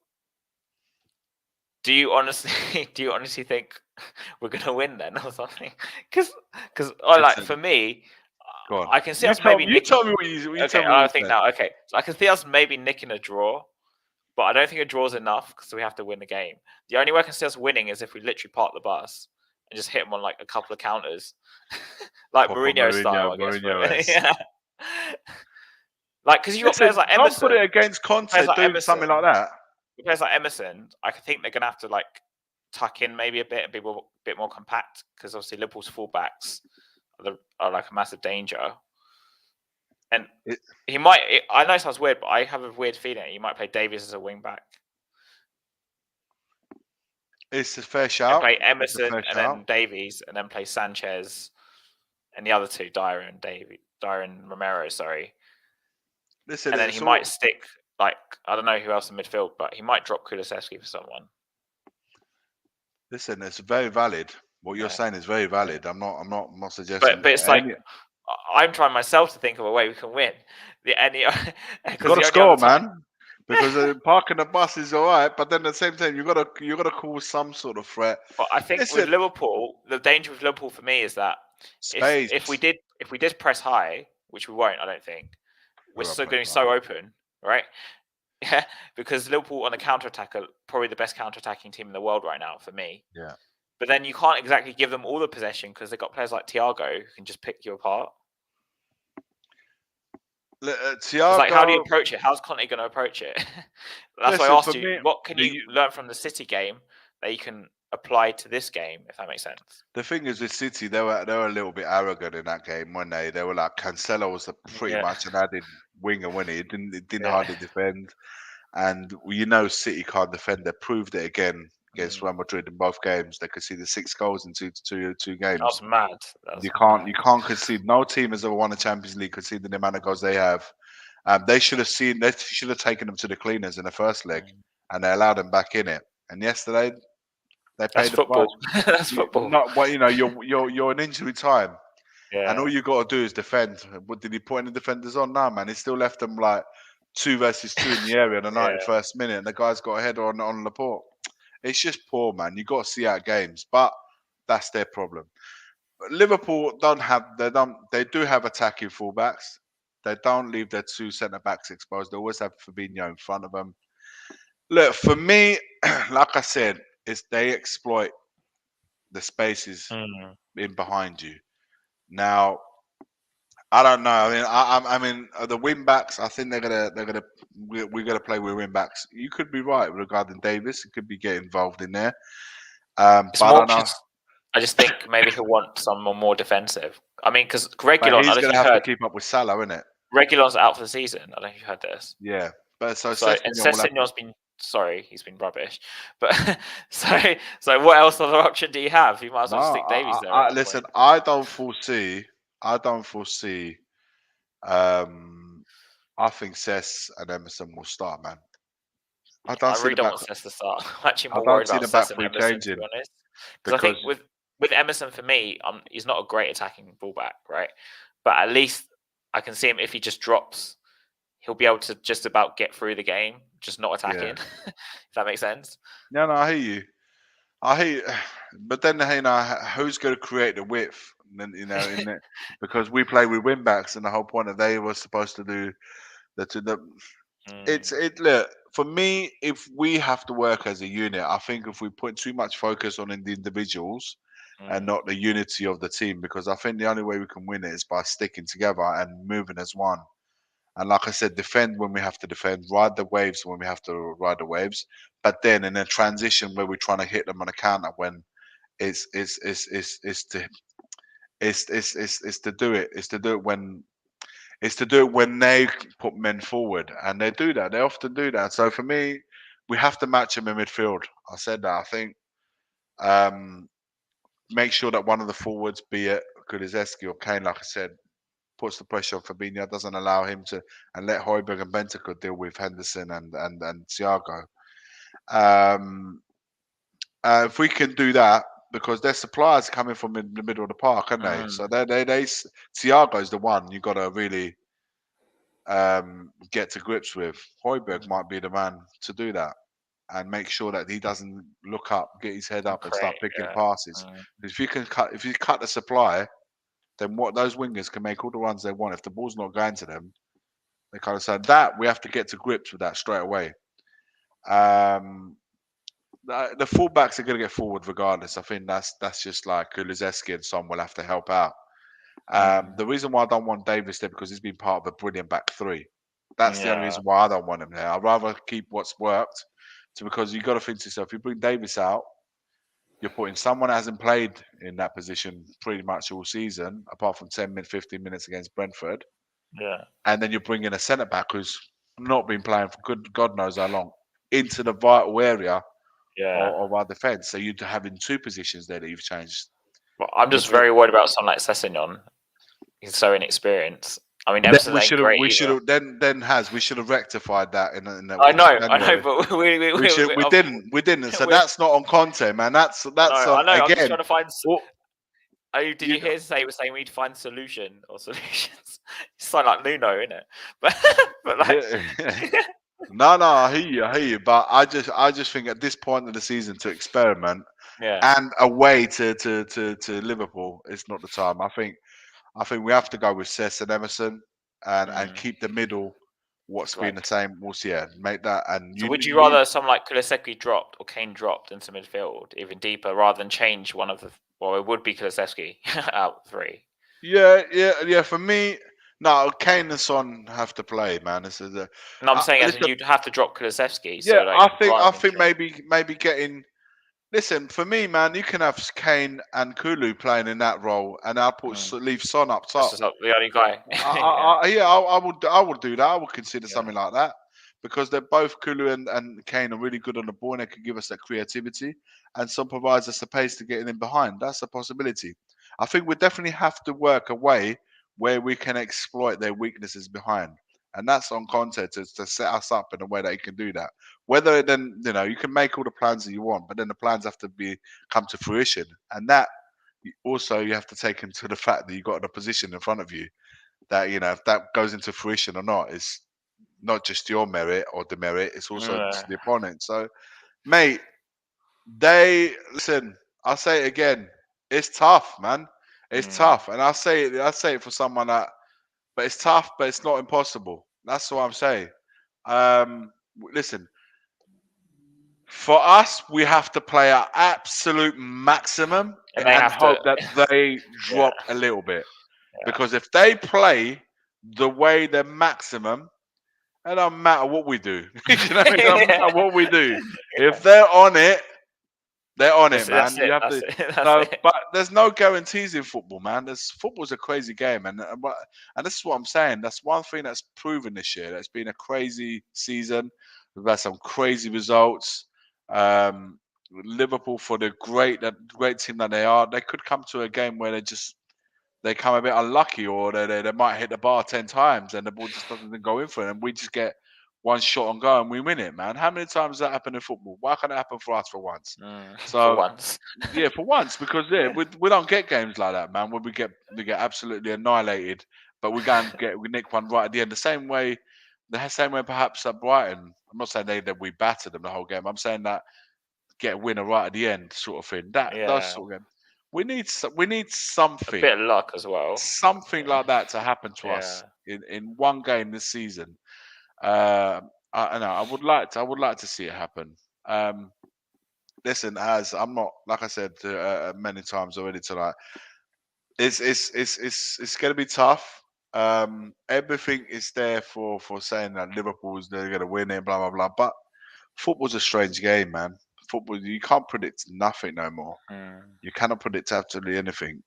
Do you honestly think we're gonna win then or something? Because I like for
Listen,
me,
go on.
I can see us maybe
You
nicking.
tell me what you tell
Okay,
me what
I
you
think
said.
now. Okay, so I can see us maybe nicking a draw, but I don't think a draw's enough because we have to win the game. The only way I can see us winning is if we literally park the bus and just hit them on like a couple of counters, like
Proper
Mourinho style, I guess.
Mourinho-esque.
Yeah, like because you got players
Listen,
like
don't put it
Emerson,
against
players
Conte
like
doing something like
Emerson,
that.
players like Emerson. I think they're gonna have to like tuck in maybe a bit and be a bit more compact because obviously Liverpool's fullbacks are like a massive danger. And
It,
he might. I know it sounds weird, but I have a weird feeling he might play Davies as a wing back
it's a fair
and
shout.
play
It's a
Emerson
fair
and
shout.
then Davies and then play Sanchez and the other two, Dyer and Romero. Sorry,
Listen,
and then he
it's
might
all.
stick like I don't know who else in midfield, but he might drop Kulusevski for someone.
Listen, it's very valid. What you're
Yeah,
saying is very
yeah.
valid. I'm not suggesting
But it's like
any.
I'm trying myself to think of a way we can win. The any
You
because
got to
the only other
score,
time.
man. Because parking the bus is all right, but then at the same time, you got to cause some sort of threat.
But I think with
Listen,
Liverpool, the danger with Liverpool for me is that if we
space.
did press high, which we won't, I don't think, we're
We're
still
up
going
at
to be so
five.
open, right? Yeah, because Liverpool on the counter attack are probably the best counter attacking team in the world right now for me.
Yeah.
But then you can't exactly give them all the possession because they've got players like Thiago who can just pick you apart. Because like, how do you
Thiago.
approach it? How's Conte going to approach it? That's why I
Listen,
asked
for
you,
me,
what can you
the
learn from the City game that you can apply to this game, if that makes sense?
the thing is with City, they were a little bit arrogant in that game, weren't they? They were like Cancelo was pretty
Yeah,
much an added winger, when he didn't
yeah.
hardly defend, and you know City can't defend. They proved it again against
Mm.
Real Madrid in both games. They conceded 6 goals in two games.
That's mad.
You
That's
can't
mad.
you can't concede. No team has ever won a Champions League conceding the amount of goals they have. They should have seen. They should have taken them to the cleaners in the first leg,
Mm.
and they allowed them back in it. And yesterday they
That's
paid the price.
football. That's football.
Not well, you're in injury time, and all
Yeah.
you got to do is defend. What did he put any defenders on? No, man. He still left them like 2 versus 2 in the area in the
Yeah.
91st minute, and the guy's got a header on Laporte. It's just poor, man. You got to see out games, but that's their problem. Liverpool they do have attacking fullbacks. They don't leave their two centre backs exposed. They always have Fabinho in front of them. Look, for me, like I said, is they exploit the spaces
Mm.
in behind you. Now, I don't know. I mean, I mean, the wing backs. I think we're gonna play with wing backs. You could be right regarding Davis. It could be get involved in there.
It's
But I
more
don't know.
just. I just think maybe he'll want someone more defensive. I mean, because
But
Regulon, I
he's
don't know if
gonna
you
have to
heard,
keep up with Salah, isn't it?
Regulon's out for the season. I don't know if you heard this.
Yeah. But so
So and
Sessegnon will have to.
Sessegnon's been sorry, he's been rubbish. But so what else other option do you have? You might as
No,
well stick Davies there at that
listen.
point.
I don't foresee. I don't foresee. Um, I think Cess and Emerson will start, man. I don't
I
see
really
the
don't
back.
want Cess to start. I'm actually
I
more
don't
worried
see
about
the back
Cess and
three
Emerson to be
changing
honest. Because I think
because
with Emerson for me, he's not a great attacking fullback, right? But at least I can see him if he just drops, he'll be able to just about get through the game, just not
yeah.
attacking. If that makes sense.
No, no, I hear you. I hear you. But then who's going to create the width? And then, in it because we play with wing backs, and the whole point that they were supposed to do the
Mm,
it look for me. If we have to work as a unit, I think if we put too much focus on the individuals and
mm,
not the unity of the team, because I think the only way we can win it is by sticking together and moving as one. And like I said, defend when we have to defend, ride the waves when we have to ride the waves. But then in a transition where we're trying to hit them on a counter, when it's to it's to do it. It's to do it when they put men forward, and they do that. They often do that. So for me, we have to match them in midfield. I said that. I think um, make sure that one of the forwards, be it Kulizeski or Kane, like I said, puts the pressure on Fabinho, doesn't allow him to, and let Højbjerg and Bentancur deal with Henderson and Thiago. Um, if we can do that, because their suppliers are coming from in the middle of the park, aren't they?
mm,
So they Thiago's the one you got to really get to grips with. Højbjerg
mm.
might be the man to do that. and make sure that he doesn't look up, get his head
And
up, and start
create.
picking
Yeah.
passes.
Mm,
If you cut the supply, then what those wingers can make all the runs they want. If the ball's not going to them, they kind of say that we have to get to grips with that straight away. Um, the fullbacks are going to get forward regardless. I think that's just like Kulusevski and Son will have to help out. The reason why I don't want Davis there because he's been part of a brilliant back three. That's the only
yeah.
reason why I don't want him there. I'd rather keep what's worked. Because you've got to think to yourself, if you bring Davis out, you're putting someone that hasn't played in that position pretty much all season, apart from 15 minutes against Brentford.
Yeah.
And then you're bringing a centre back who's not been playing for good God knows how long into the vital area
Yeah.
of our defence. So you're having two positions there that you've changed.
Well, I'm
You're
just
put,
very worried about someone like Sessegnon. He's so inexperienced. I mean,
then
Emerson's ain't great
we should
either.
have we should have rectified that in
I
in
know,
January.
but
We didn't. So
we
that's not on Conte, man. That's
I
on
know. I'm just
again.
trying to find.
Well,
Oh, did
you
you hear say he was saying we'd find solution or solutions? It's like Nuno, isn't it? But like,
yeah. No, I hear you. But I just think at this point of the season to experiment
yeah,
and away to Liverpool, it's not the time. I think we have to go with Cess and Emerson and
mm.
keep the middle what's been the
Like.
same. We'll see. Yeah, make that and
So
you
would you
need.
rather someone like Kulusevski dropped or Kane dropped into midfield even deeper rather than change one of the? Well, it would be Kulusevski out three.
Yeah. For me, no, Kane and Son have to play, man. This is
And I'm saying as in
listen.
you'd have to drop Kulusevski. So
Yeah,
like
I
rather than
think maybe getting. Listen, for me, man, you can have Kane and Kulu playing in that role, and I'll leave Son up
that's
top.
just not the only guy. yeah,
Yeah, I would do that. I would consider
yeah.
something like that because they're both Kulu and Kane are really good on the ball and they can give us that creativity, and Son provides us the pace to get in behind. That's a possibility. I think we definitely have to work a way where we can exploit their weaknesses behind. And that's on Conte to set us up in a way that he can do that. Whether then you can make all the plans that you want, but then the plans have to come to fruition, and that also you have to take into the fact that you've got a position in front of you that if that goes into fruition or not is not just your merit or demerit, it's also
Yeah.
the opponent. So, mate, they listen. I'll say it again. It's tough, man. It's
Mm.
tough, and I say it for someone that, but it's tough, but it's not impossible. That's what I'm saying. Listen, for us, we have to play our absolute maximum
And they
and
have to.
hope that they
Yeah,
drop a little bit.
yeah.
Because if they play the way they're maximum, it don't matter what we do. It don't
yeah.
matter what we do. If they're on it, they're on it,
That's
man.
it.
You have
That's
to.
it. That's
No,
it.
but there's no guarantees in football, man. Football's a crazy game, and this is what I'm saying. That's one thing that's proven this year. That's been a crazy season. We've had some crazy results. Um, Liverpool, for the great team that they are, they could come to a game where they come a bit unlucky, or they might hit the bar 10 times and the ball just doesn't go in for it, and we just get one shot on goal and we win it, man. How many times does that happen in football? Why can't it happen for us for once?
For
So
once.
yeah, for once, because
Yeah.
we don't get games like that, man. Where we get absolutely annihilated, but we nick one right at the end. The same way perhaps at Brighton. I'm not saying that we battered them the whole game. I'm saying that get a winner right at the end, sort of thing. That those
Yeah.
sort of games. We need
A
something
bit of luck as well.
something like that to happen to
Yeah.
us in one game this season. I know I would like to see it happen. Um, Listen, as I'm not like I said many times already tonight, it's going to be tough. Everything is there for saying that Liverpool's they're going to win it, blah blah blah. But football's a strange game, man. Football you can't predict nothing no more.
Mm.
You cannot predict absolutely anything.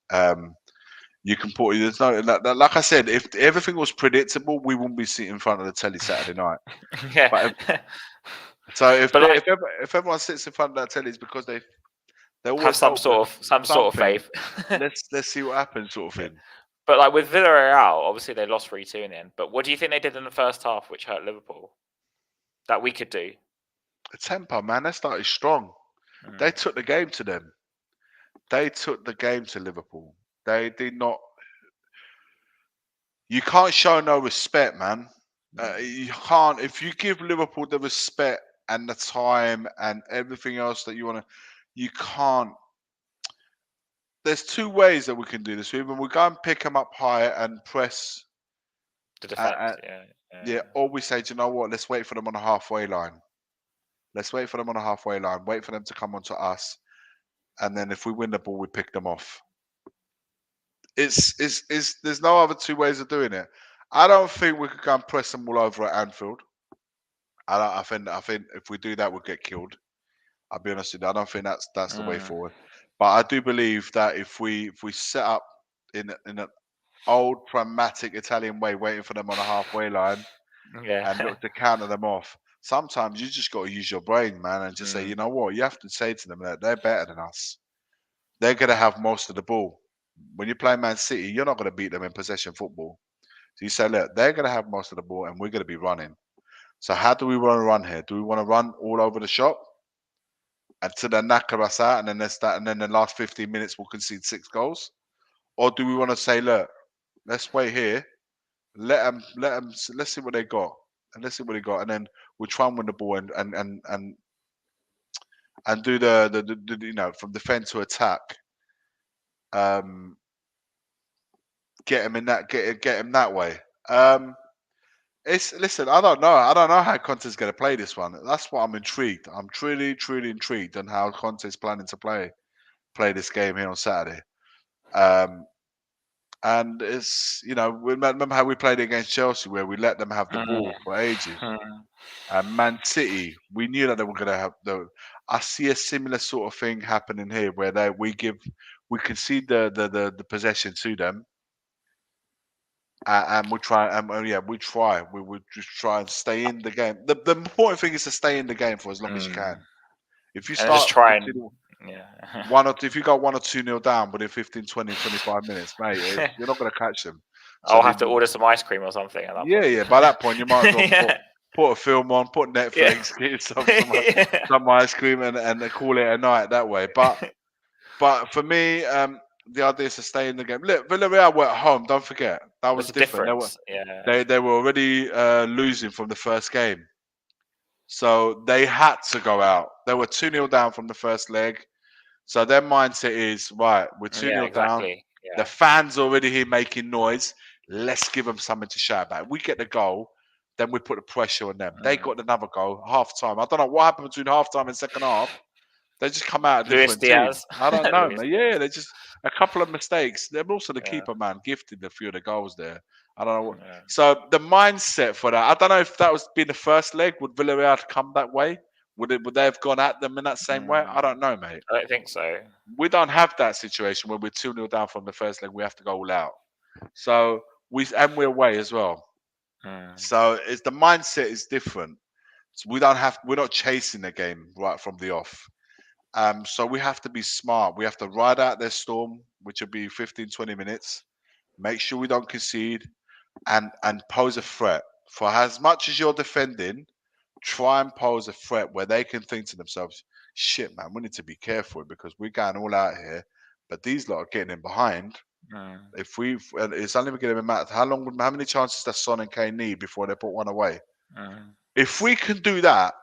You can put there's no like I said, if everything was predictable, we wouldn't be sitting in front of the telly Saturday night.
yeah.
But so
but like
if everyone sits in front of that telly, it's because they
have
always hope that
some sort of
something.
faith.
Let's see what happens, sort of
Yeah.
thing.
But like with Villarreal, obviously they lost 3-2 in the end. But what do you think they did in the first half which hurt Liverpool? That we could do?
The tempo, man, they started strong. They
Mm.
took the game to them. They took the game to Liverpool. They did not. You can't show no respect, man.
Mm.
You can't. If you give Liverpool the respect and the time and everything else that you want to, you can't. There's two ways that we can do this. Either we go and pick them up high and press,
The defense,
yeah, or we say, do you know what? Let's wait for them on a halfway line. Let's wait for them on a halfway line. Wait for them to come onto us, and then if we win the ball, we pick them off. It's there's no other two ways of doing it. I don't think we could go and press them all over at Anfield. I think if we do that, we'll get killed. I'll be honest with you. I don't think that's the way forward. But I do believe that if we set up in an old pragmatic Italian way, waiting for them on a halfway line and look to counter them off. Sometimes you just got to use your brain, man, and just say, you know what? You have to say to them that they're better than us. They're going to have most of the ball. When you play Man City, you're not going to beat them in possession football. So you say, look, they're going to have most of the ball, and we're going to be running. So how do we want to run here? Do we want to run all over the shop until they knacker us out, and then and then the last 15 minutes we'll concede 6 goals? Or do we want to say, look, let's wait here, let's see what they got, and and then we'll try and win the ball and do the from defense to attack, get him in that get him that way. Listen, I don't know how Conte's going to play this one. That's what I'm intrigued. I'm truly intrigued on how Conte's planning to play this game here on Saturday. And it's, remember how we played against Chelsea, where we let them have the ball for ages. And Man City, we knew that they were going to have I see a similar sort of thing happening here, where we concede the possession to them. And we try, we just try and stay in the game. The important thing is to stay in the game for as long as you can. If you start
just try and
if you go 1 or 2-0 down within 15, 20, 25 minutes, mate, you're not going to catch them.
So I'll have to order some ice cream or something. At that point.
By that point, you might as well put a film on, put Netflix, get yourself some ice cream, and call it a night that way. But for me, the idea is to stay in the game. Look, Villarreal were at home. Don't forget that was different. They were already losing from the first game, so they had to go out. They were 2-0 down from the first leg, so their mindset is right. We're 2-0 down. The fans already here making noise. Let's give them something to shout about. We get the goal, then we put the pressure on them. They got another goal, half time. I don't know what happened between half time and second half. They just come out a different team. I don't know, man. Yeah, they just a couple of mistakes. They're also the keeper, man, gifted a few of the goals there. I don't know. So the mindset for that, I don't know if that was been the first leg. Would Villarreal come that way? Would they have gone at them in that same way? I don't know, mate.
I don't think so.
We don't have that situation where we're 2-0 down from the first leg. We have to go all out. So we're away as well. So it's the mindset is different. So we're not chasing the game right from the off. So we have to be smart. We have to ride out their storm, which will be 15, 20 minutes. Make sure we don't concede and pose a threat. For as much as you're defending, try and pose a threat where they can think to themselves, shit, man, we need to be careful because we're going all out here. But these lot are getting in behind. It's only going to matter how many chances does Son and Kane need before they put one away. If we can do that,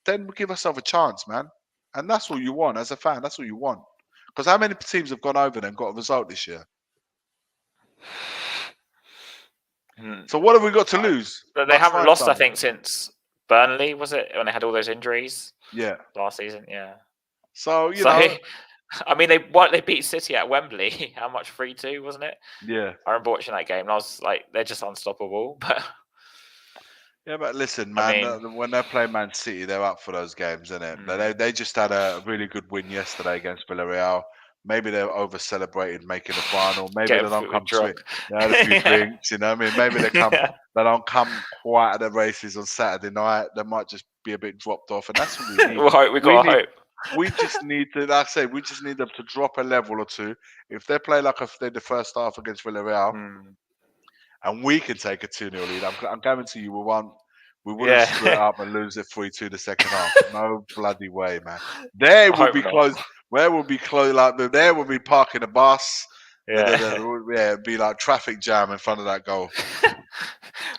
then we give ourselves a chance, man. And that's all you want as a fan. That's all you want. Because how many teams have gone over there and got a result this year? So what have we got to lose?
They haven't lost, I think, since Burnley, was it? When they had all those injuries?
Yeah.
Last season, yeah.
So, you know...
I mean, they beat City at Wembley. How much? 3-2, wasn't it?
Yeah.
I remember watching that game and I was like, they're just unstoppable. But...
Yeah, but listen, man, when they play Man City, they're up for those games, isn't it? They just had a really good win yesterday against Villarreal. Maybe they're over-celebrated making the final. Maybe they don't come drunk. They had a few drinks, you know what I mean? Maybe they don't come quite at the races on Saturday night. They might just be a bit dropped off, and that's what we need.
We got hope.
We just need to, like I say, we just need them to drop a level or two. If they play like they did the first half against Villarreal, and we can take a 2-0 lead, I guarantee you we wouldn't screw it up and lose it 3-2 the second half. No bloody way, man. There will be close. Where will be close? Like there will be parking a bus. It'd be like traffic jam in front of that goal.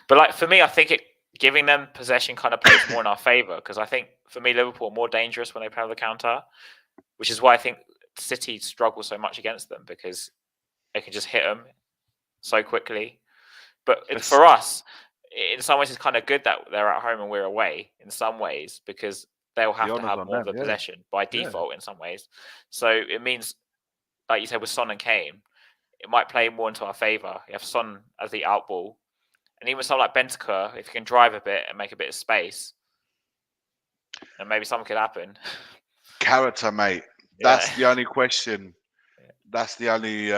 But like for me, I think giving them possession kind of plays more in our favour, because I think for me Liverpool are more dangerous when they play on the counter, which is why I think City struggle so much against them, because they can just hit them so quickly. But
It's-
for us, in some ways, it's kind of good that they're at home and we're away. In some ways, because they'll
the
have to
honours
have
on
more of
them.
the
Yeah,
possession by
yeah.
default. In some ways, so it means, like you said, with Son and Kane, it might play more into our favour. You have Son as the out ball, and even someone like Bentancur, if you can drive a bit and make a bit of space, and maybe something could happen.
Character, mate.
Yeah,
That's the only question. That's the only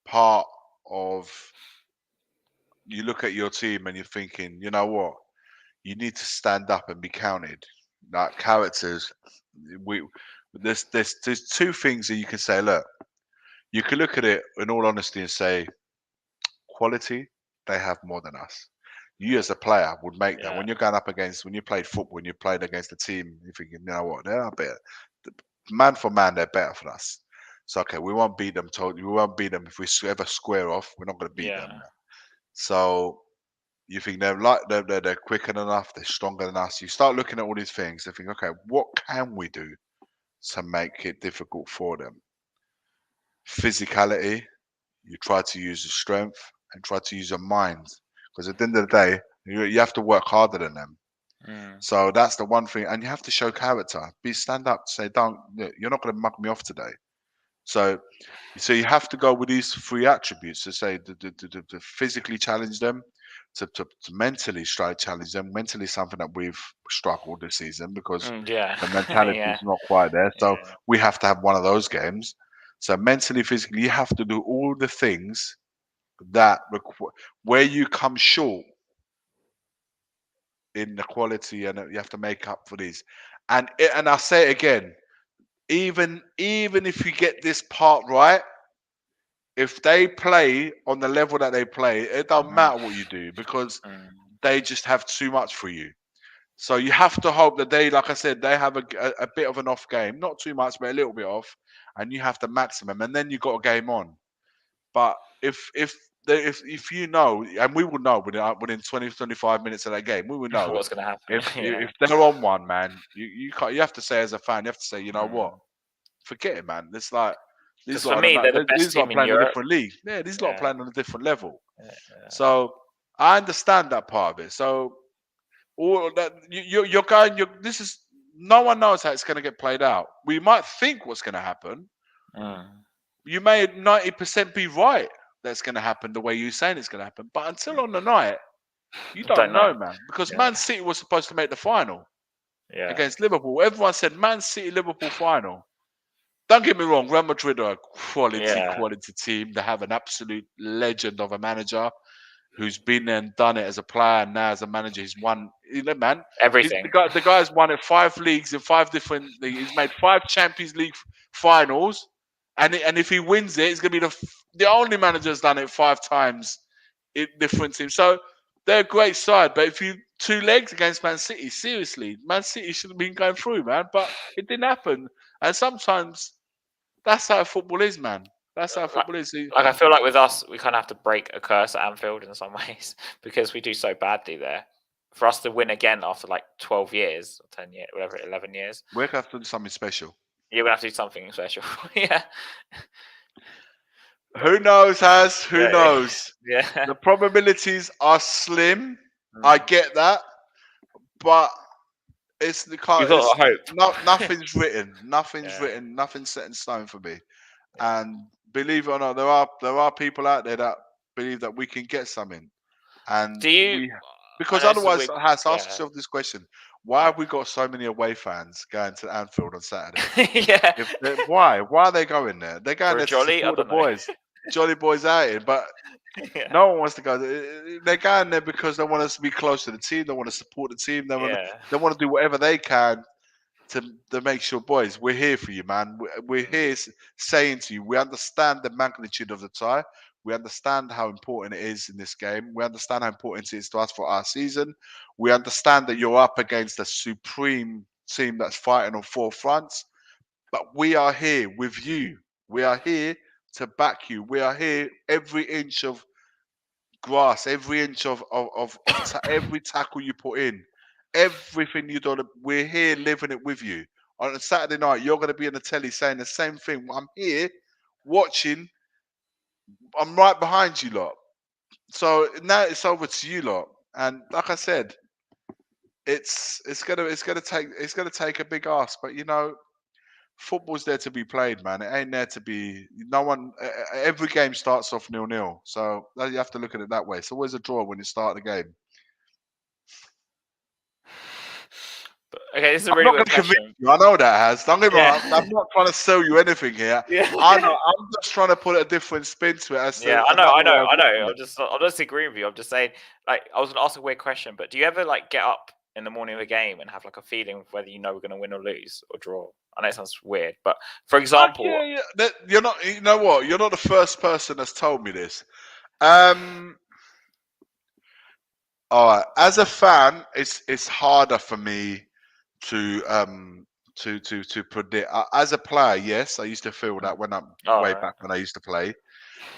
part of you look at your team and you're thinking, you know what? You need to stand up and be counted. Like characters, we there's two things that you can say. Look, you can look at it in all honesty and say quality. They have more than us. You as a player would make that
yeah,
when you're going up against when you played football, when you played against a team. You're thinking, you know what? They're better. Man for man, they're better for us. So okay, we won't beat them. Totally, we won't beat them if we ever square off. We're not going to beat them.
yeah.
So you think they're quicker than us, they're stronger than us. You start looking at all these things and think, okay, what can we do to make it difficult for them? Physicality, you try to use your strength and try to use your mind. Because at the end of the day, you have to work harder than them.
Mm.
So that's the one thing. And you have to show character. Be stand up, say, don't you're not gonna mug me off today. So so you have to go with these three attributes to say to physically challenge them, to mentally try to challenge them. Mentally, something that we've struggled this season because
Yeah,
the mentality
yeah,
is not quite there. So
yeah.
we have to have one of those games. So mentally, physically, you have to do all the things that where you come short in the quality, and you have to make up for these. And I'll say it again. Even if you get this part right, if they play on the level that they play, it don't
Mhm.
matter what you do because
Mm.
they just have too much for you. So you have to hope that they, like I said, they have a bit of an off game, not too much, but a little bit off, and you have to maximum, and then you got a game on. But if you know, and we will know within 20 25 minutes of that game, we will know
What's gonna happen? Yeah.
if they're on one, man. You can't. You have to say as a fan, you have to say, you know what,
Mm.
forget it, man. It's like these
Because for
lot
me, they're the
these
best
lot
team
are
in
playing a
Europe.
different league. Yeah, these lot are
Yeah,
playing on a different level.
yeah,
So I understand that part of it. So all that you're going. This is no one knows how it's going to get played out. We might think what's going to happen.
mm.
You may 90% be right. That's going to happen the way you're saying it's going to happen. But until on the night, you don't
Don't know.
know, man. Because
Yeah,
Man City was supposed to make the final
yeah,
against Liverpool. Everyone said Man City Liverpool final. Don't get me wrong, Real Madrid are a
yeah.
quality team. They have an absolute legend of a manager who's been there and done it as a player and now as a manager. He's won, man.
Everything.
The guy's won at 5 leagues in 5 different leagues. He's made 5 Champions League finals, and if he wins it, he's gonna be the only manager that's done it 5 times in different teams. So they're a great side, but if you 2 legs against Man City, seriously, Man City should have been going through, man. But it didn't happen, and sometimes that's how football is, man. That's how
Like,
football is.
like I feel like with us, we kind of have to break a curse at Anfield in some ways because we do so badly there. For us to win again after like 12 years or 10 years, whatever, 11 years,
We're gonna have to do something special.
you're gonna have to do something special. Yeah, but
Who knows, Has? Who
yeah,
knows?
yeah.
The probabilities are slim. I
Mm.
get that, but it's the
You
car.
got
It's
to hope.
not nothing's written. Nothing's
Yeah,
written. Nothing's set in stone for me.
yeah.
And believe it or not, there are people out there that believe that we can get something, and
Do you?
we
I
because
know this is a
otherwise,
weird.
Has ask
Yeah,
yourself this question: why
yeah,
have we got so many away fans going to Anfield on Saturday?
yeah.
Why are they going there? They're going
For a
there to
jolly, I
support the
don't know.
boys. Jolly boys out here, but
Yeah,
no one wants to go. They're going there because they want us to be close to the team. They want to support the team.
yeah.
They want to do whatever they can to make sure, boys, we're here for you, man. We're
Mm.
here saying to you, we understand the magnitude of the tie. We understand how important it is in this game. We understand how important it is to us for our season. We understand that you're up against a supreme team that's fighting on 4 fronts. But we are here with you. We are here to back you. We are here every inch of grass every inch of every tackle you put in, everything you do. We're here living it with you. On a Saturday night, you're going to be on the telly saying the same thing. I'm here watching. I'm right behind you lot. So now it's over to you lot. And like I said, it's gonna take a big ask. But football's there to be played, man. It ain't there to be. No one. Every game starts off 0-0, so you have to look at it that way. It's always a draw when you start the game.
Okay, this is a
I'm
really
not
weird
going to convince
question.
you. I know that has. Don't get me
Yeah.
wrong. I'm not trying to sell you anything here.
Yeah.
I know. I'm just trying to put a different spin to it as to
Yeah, I know, I
another
know,
way of
I
looking
know.
at
I'm
it.
just agreeing with you. I'm just saying, like, I was gonna ask a weird question, but do you ever like get up in the morning of a game and have like a feeling of whether you know we're gonna win or lose or draw? I know it sounds weird, but for example,
Yeah. You're not. You know what? You're not the first person that's told me this. All right. As a fan, it's harder for me to predict. As a player, yes, I used to feel that when I'm way
right.
back when I used to play.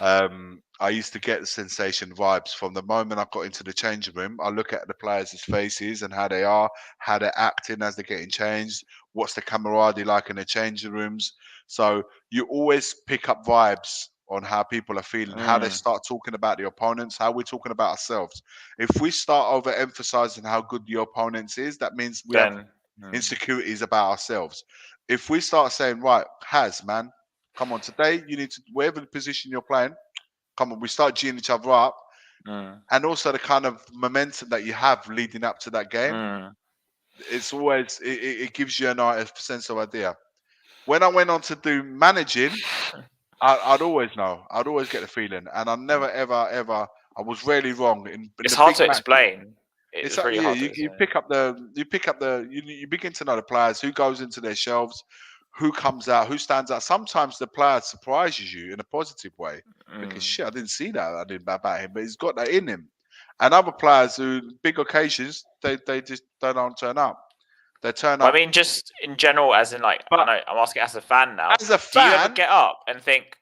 I used to get the sensation vibes from the moment I got into the changing room. I look at the players' faces and how they are, how they're acting as they're getting changed. What's the camaraderie like in the changing rooms? So you always pick up vibes on how people are feeling, how they start talking about the opponents, how we're talking about ourselves. If we start overemphasizing how good the opponents is, that means we have
Then
insecurities about ourselves. If we start saying, right, man, come on, today you need to, whatever position you're playing, come on, we start geeing each other up. And also the kind of momentum that you have leading up to that game, it's always, it gives you a sense of idea. When I went on to do managing, I'd always know. I'd always get the feeling. And I never, ever, ever, I was rarely wrong in
it's
the
hard
big
to
matches.
explain.
It's
It's really
yeah,
hard to
you
explain.
pick up the you begin to know the players who goes into their shelves, who comes out, who stands out. Sometimes the player surprises you in a positive way because shit, I didn't see that. I didn't about him, but he's got that in him. And other players who big occasions they just they don't turn up. They turn
But
up.
I mean, just in general, as in like, I
But
know I'm asking as a fan now.
as a
Do you ever
fan,
get up and think,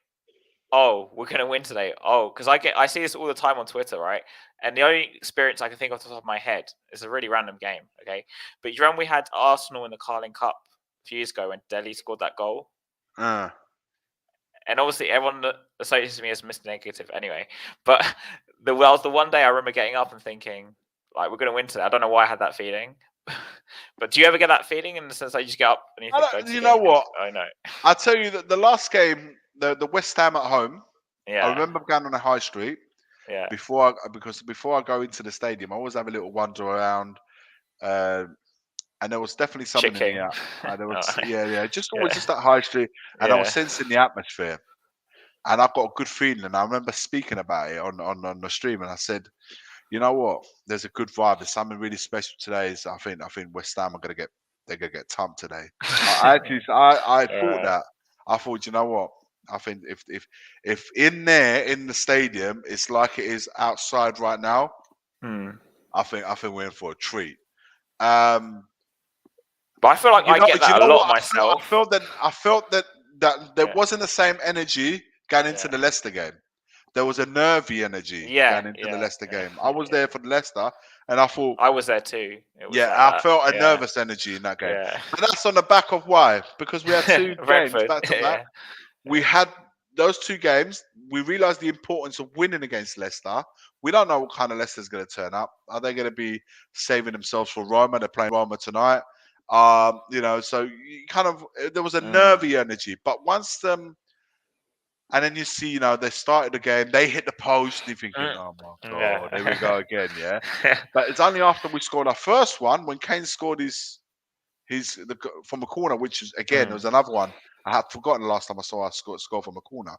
"Oh, we're gonna win today"? Oh, because I see this all the time on Twitter, right? And the only experience I can think off the top of my head is a really random game, okay? But you remember we had Arsenal in the Carling Cup a few years ago when Delhi scored that goal, and obviously everyone associates me as Mr. Negative anyway. But that was the one day I remember getting up and thinking, like, we're gonna win today. I don't know why I had that feeling. But do you ever get that feeling in the sense that you just get up and you think, go to the
you
game,
know
and you think,
what?
oh no,
I tell you that the last game, the West Ham at home, I
yeah,
remember going on the high street.
yeah,
Before I go into the stadium, I always have a little wander around, and there was definitely something in the
chicken,
air. There
oh,
was yeah, just always
yeah,
just that high street, and I was
yeah.
sensing the atmosphere, and I got a good feeling. And I remember speaking about it on the stream, and I said, you know what, there's a good vibe. There's something really special today. Is I think West Ham are they're gonna get thumped today. I thought
Right.
that. I thought, you know what? I think if in there in the stadium it's like it is outside right now, I think we're in for a treat. Um,
But I feel like I get
you
that a
know
lot
what? I
myself.
felt that there
Yeah,
wasn't the same energy going into
yeah,
the Leicester game. There was a nervy energy
yeah,
going into the
yeah,
Leicester
yeah,
game. I was
yeah.
there for the Leicester, and I thought,
I was there too. It was
yeah,
like
I
that.
felt a
Yeah,
nervous energy in that game.
yeah.
But that's on the back of why? Because we had two games
Brentford.
back to back.
Yeah,
We had those two games. We realised the importance of winning against Leicester. We don't know what kind of Leicester's going to turn up. Are they going to be saving themselves for Roma? They're playing Roma tonight. So you kind of there was a nervy energy. But once and then you see, they started the game. They hit the post. You're thinking, oh my god, here we go
yeah.
again, yeah. But it's only after we scored our first one when Kane scored from a corner, which is again there was another one. I had forgotten the last time I saw us score from a corner.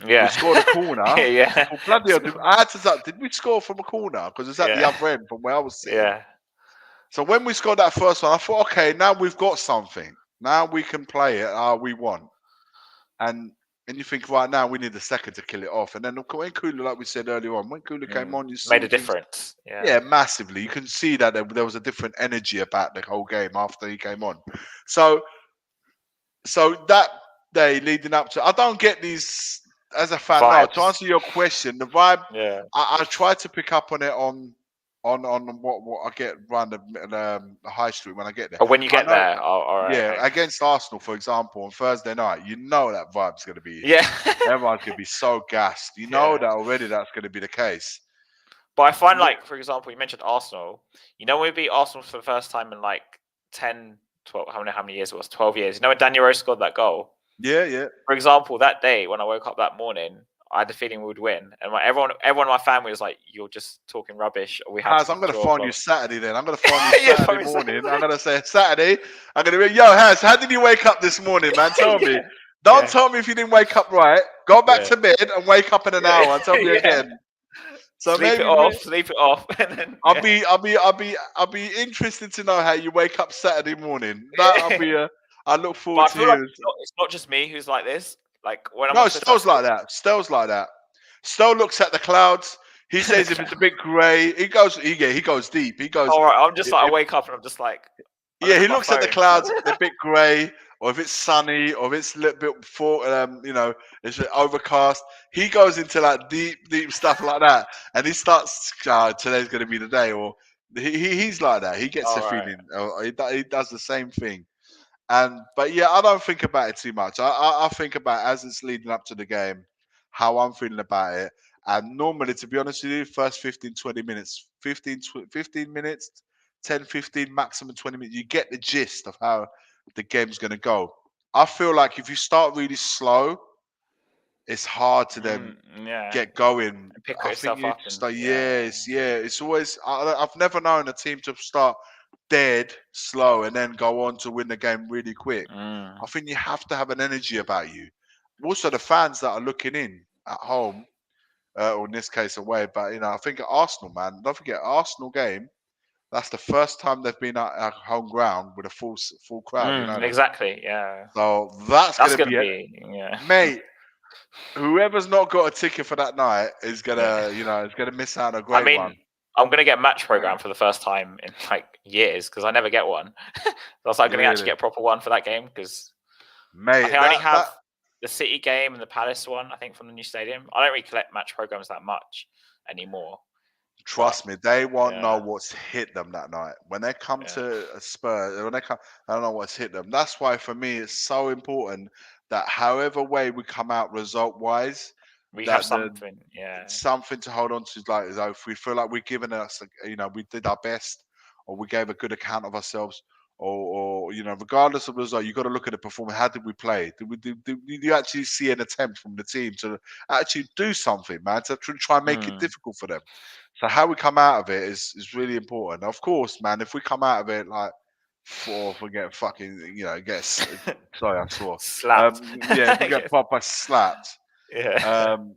We
Yeah,
scored a corner. I
yeah,
thought, bloody hell, I had to say, did we score from a corner? Because it's at the
yeah,
other end from where I was sitting.
yeah.
So when we scored that first one, I thought, okay, now we've got something. Now we can play it. We won. And you think, right now, we need a second to kill it off. And then when Kula, like we said earlier on, when Kula came on, you
Made
see
a
things.
difference. Yeah.
Yeah, massively. You can see that there was a different energy about the whole game after he came on. So that day leading up to, I don't get these as a fan, no. To
vibes.
answer your question, the vibe
Yeah.
I try to pick up on it on what I get around the high street when I get there.
But when you
I
get
know,
there, oh, all right,
yeah,
okay.
against Arsenal, for example, on Thursday night, you know that vibe's going to be.
Yeah.
Everyone's going to be so gassed. You know
Yeah.
that already. That's going to be the case.
But I find,
Yeah,
like, for example, you mentioned Arsenal. You know, when we beat Arsenal for the first time in like 10, 12, how many years it was? 12 years. You know, when Daniel Rose scored that goal?
yeah.
For example, that day when I woke up that morning, I had the feeling we would win. And everyone in my family was like, "You're just talking rubbish. We have
Haz,
to
I'm going to
draw."
phone
Blah.
you Saturday then. I'm going to phone you
Yeah,
Saturday
probably
morning. I'm
Saturday.
going to say, Saturday, I'm going to be, yo, Haz, how did you wake up this morning, man? Tell me.
Yeah.
Don't
Yeah.
tell me if you didn't wake up right. Go back
Yeah.
to bed and wake up in an
Yeah.
hour and tell me
Yeah.
again. So maybe
Sleep it off, and then
I'll be interested to know how you wake up Saturday morning. That'll be a. I look
But
forward
I
to
feel like
hearing.
it's not just me who's like this. Like when I'm
No,
on Twitter, I
Stell's like that. Stell's like that. Stell looks at the clouds. He
see the
says if it's a bit grey, he goes deep. He goes.
all right, I'm just like I
If,
wake up and I'm just like I
yeah,
look
he
at my
looks at the
phone.
clouds, they're a bit grey, or if it's sunny, or if it's a little bit it's overcast. He goes into like deep stuff like that, and he starts. Today's going to be the day, or he's like that. He gets
All
the
right.
feeling. He does the same thing. But yeah, I don't think about it too much. I think about as it's leading up to the game, how I'm feeling about it. And normally, to be honest with you, first 15, 20 minutes, 15 minutes, 10, 15, maximum 20 minutes, you get the gist of how the game's going to go. I feel like if you start really slow, it's hard to then
Yeah.
get going.
And pick
I think
yourself
you
up
just
and
like, yeah. It's always, I've never known a team to start dead slow and then go on to win the game really quick. I
Mm.
think you have to have an energy about you. Also, the fans that are looking in at home, or in this case away, but I think at Arsenal, man, don't forget Arsenal game. That's the first time they've been at home ground with a full crowd. You know that.
Exactly. Yeah.
So that's
That's
gonna
gonna
be it,
be yeah.
mate. Whoever's not got a ticket for that night is
Yeah.
gonna miss out on a
I
great one.
mean, I'm gonna get match program for the first time in like years because I never get one. So I was like, gonna actually
Really,
get a proper one for that game because I
mate.
think I only
That
have the City game and the Palace one. I think from the new stadium. I don't really collect match programs that much anymore. But
Trust me, they won't know
yeah,
what's hit them that night. When they come
yeah,
to a Spurs, when they come, I don't know what's hit them. That's why for me it's so important that however way we come out result wise,
we have
that the
something. Yeah,
something to hold on to. Like if we feel like we're giving us, we did our best, or we gave a good account of ourselves, or regardless of the result, you got to look at the performance. How did we play? Did you actually see an attempt from the team to actually do something, man, to try and make it
mm.
difficult for them? So how we come out of it is really important. Of course, man. If we come out of it like if we get fucking, sorry, I swore.
Slapped.
Yeah, if we get proper slapped,
Yeah.
um,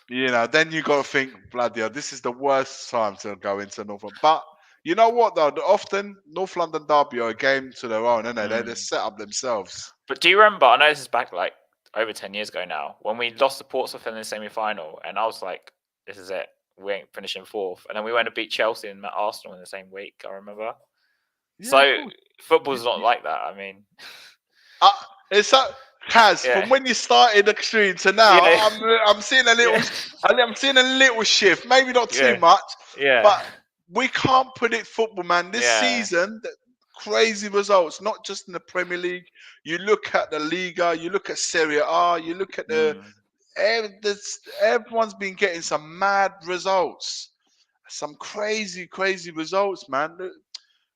then you got to think, bloody hell, this is the worst time to go into North London. But you know what, though? Often North London Derby are a game to their own, isn't they? They
Mm.
just set up themselves.
But do you remember? I know this is back like over 10 years ago now when we lost to Portsmouth in the semi-final, and I was like, "This is it. We ain't finishing fourth." And then we went to beat Chelsea and met Arsenal in the same week. I remember.
Yeah, of
So
course.
football's not like that. I mean,
Uh, it's Kaz,
yeah,
from when you started the stream to now,
yeah,
I'm seeing
yeah,
I'm seeing a little shift. Maybe not too
yeah,
much,
yeah,
but we can't predict football, man. This
yeah.
season, crazy results, not just in the Premier League. You look at the Liga, you look at Serie A, you look at
Mm,
everyone's been getting some mad results, some crazy results, man.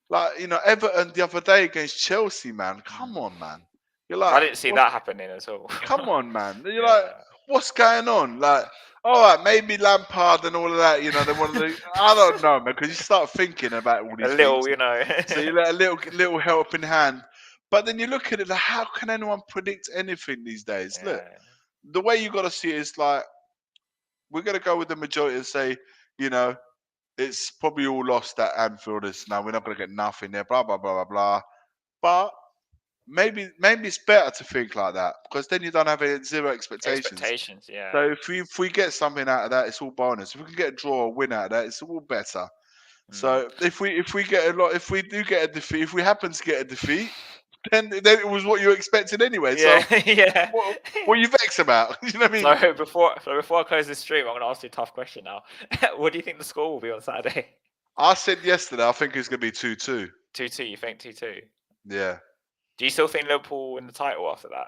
Like Everton the other day against Chelsea, man. Come
mm.
on, man. You're
I
like,
didn't see that happening at all.
come on, man. You're like,
Yeah,
what's going on? Like, all right, maybe Lampard and all of that. They want to. I don't know, man, because you start thinking about all
a
these things.
little, you know.
So you let a little helping hand. But then you look at it, like, how can anyone predict anything these days? Look,
Yeah.
the way you got to see it is like we're gonna go with the majority and say, you know, it's probably all lost at Anfield. Now we're not gonna get nothing there. Blah blah blah blah blah. But maybe it's better to think like that because then you don't have zero expectations.
Expectations, yeah.
So if we get something out of that, it's all bonus. If we can get a draw or win out of that, it's all better.
Mm.
So if we get if we do get a defeat, if we happen to get a defeat, then it was what you expected anyway.
Yeah,
So
yeah.
what are you vexed about? You know what I mean?
So before I close this stream, I'm going to ask you a tough question now. What do you think the score will be on Saturday?
I said yesterday, I think it's going to be 2-2.
2-2. You think 2-2?
Yeah.
Do you still think Liverpool win the title after that?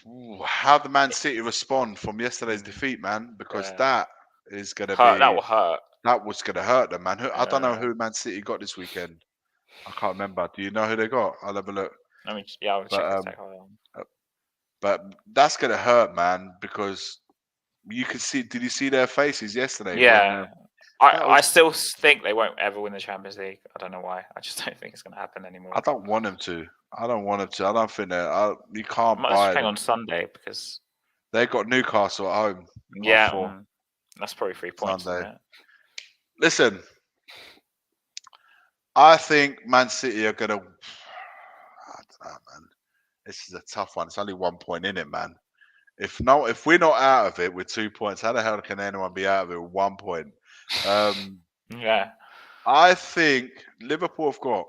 Ooh, how the Man City respond from yesterday's defeat, man, because
Yeah.
that is going to
Hurt. That
be
will hurt.
that was going to hurt them, man. I don't know
Yeah.
who Man City got this weekend. I can't remember. Do you know who they got? I'll have a look.
I'll
But
check the tech. Hold on.
but that's going to hurt, man, because you could see. Did you see their faces yesterday? When
Yeah.
that
I
was,
still think they won't ever win the Champions League. I don't know why. I just don't think it's going to happen anymore.
I don't want them to. I don't want them to. I don't think that you can't
Might
buy
hang
them.
on Sunday because
They got Newcastle at home.
yeah, that's probably 3 points.
Sunday.
Isn't it?
Listen, I think Man City are gonna. I don't know, man. This is a tough one. It's only 1 point in it, man. If we're not out of it with 2 points, how the hell can anyone be out of it with 1 point?
Yeah.
I think Liverpool have got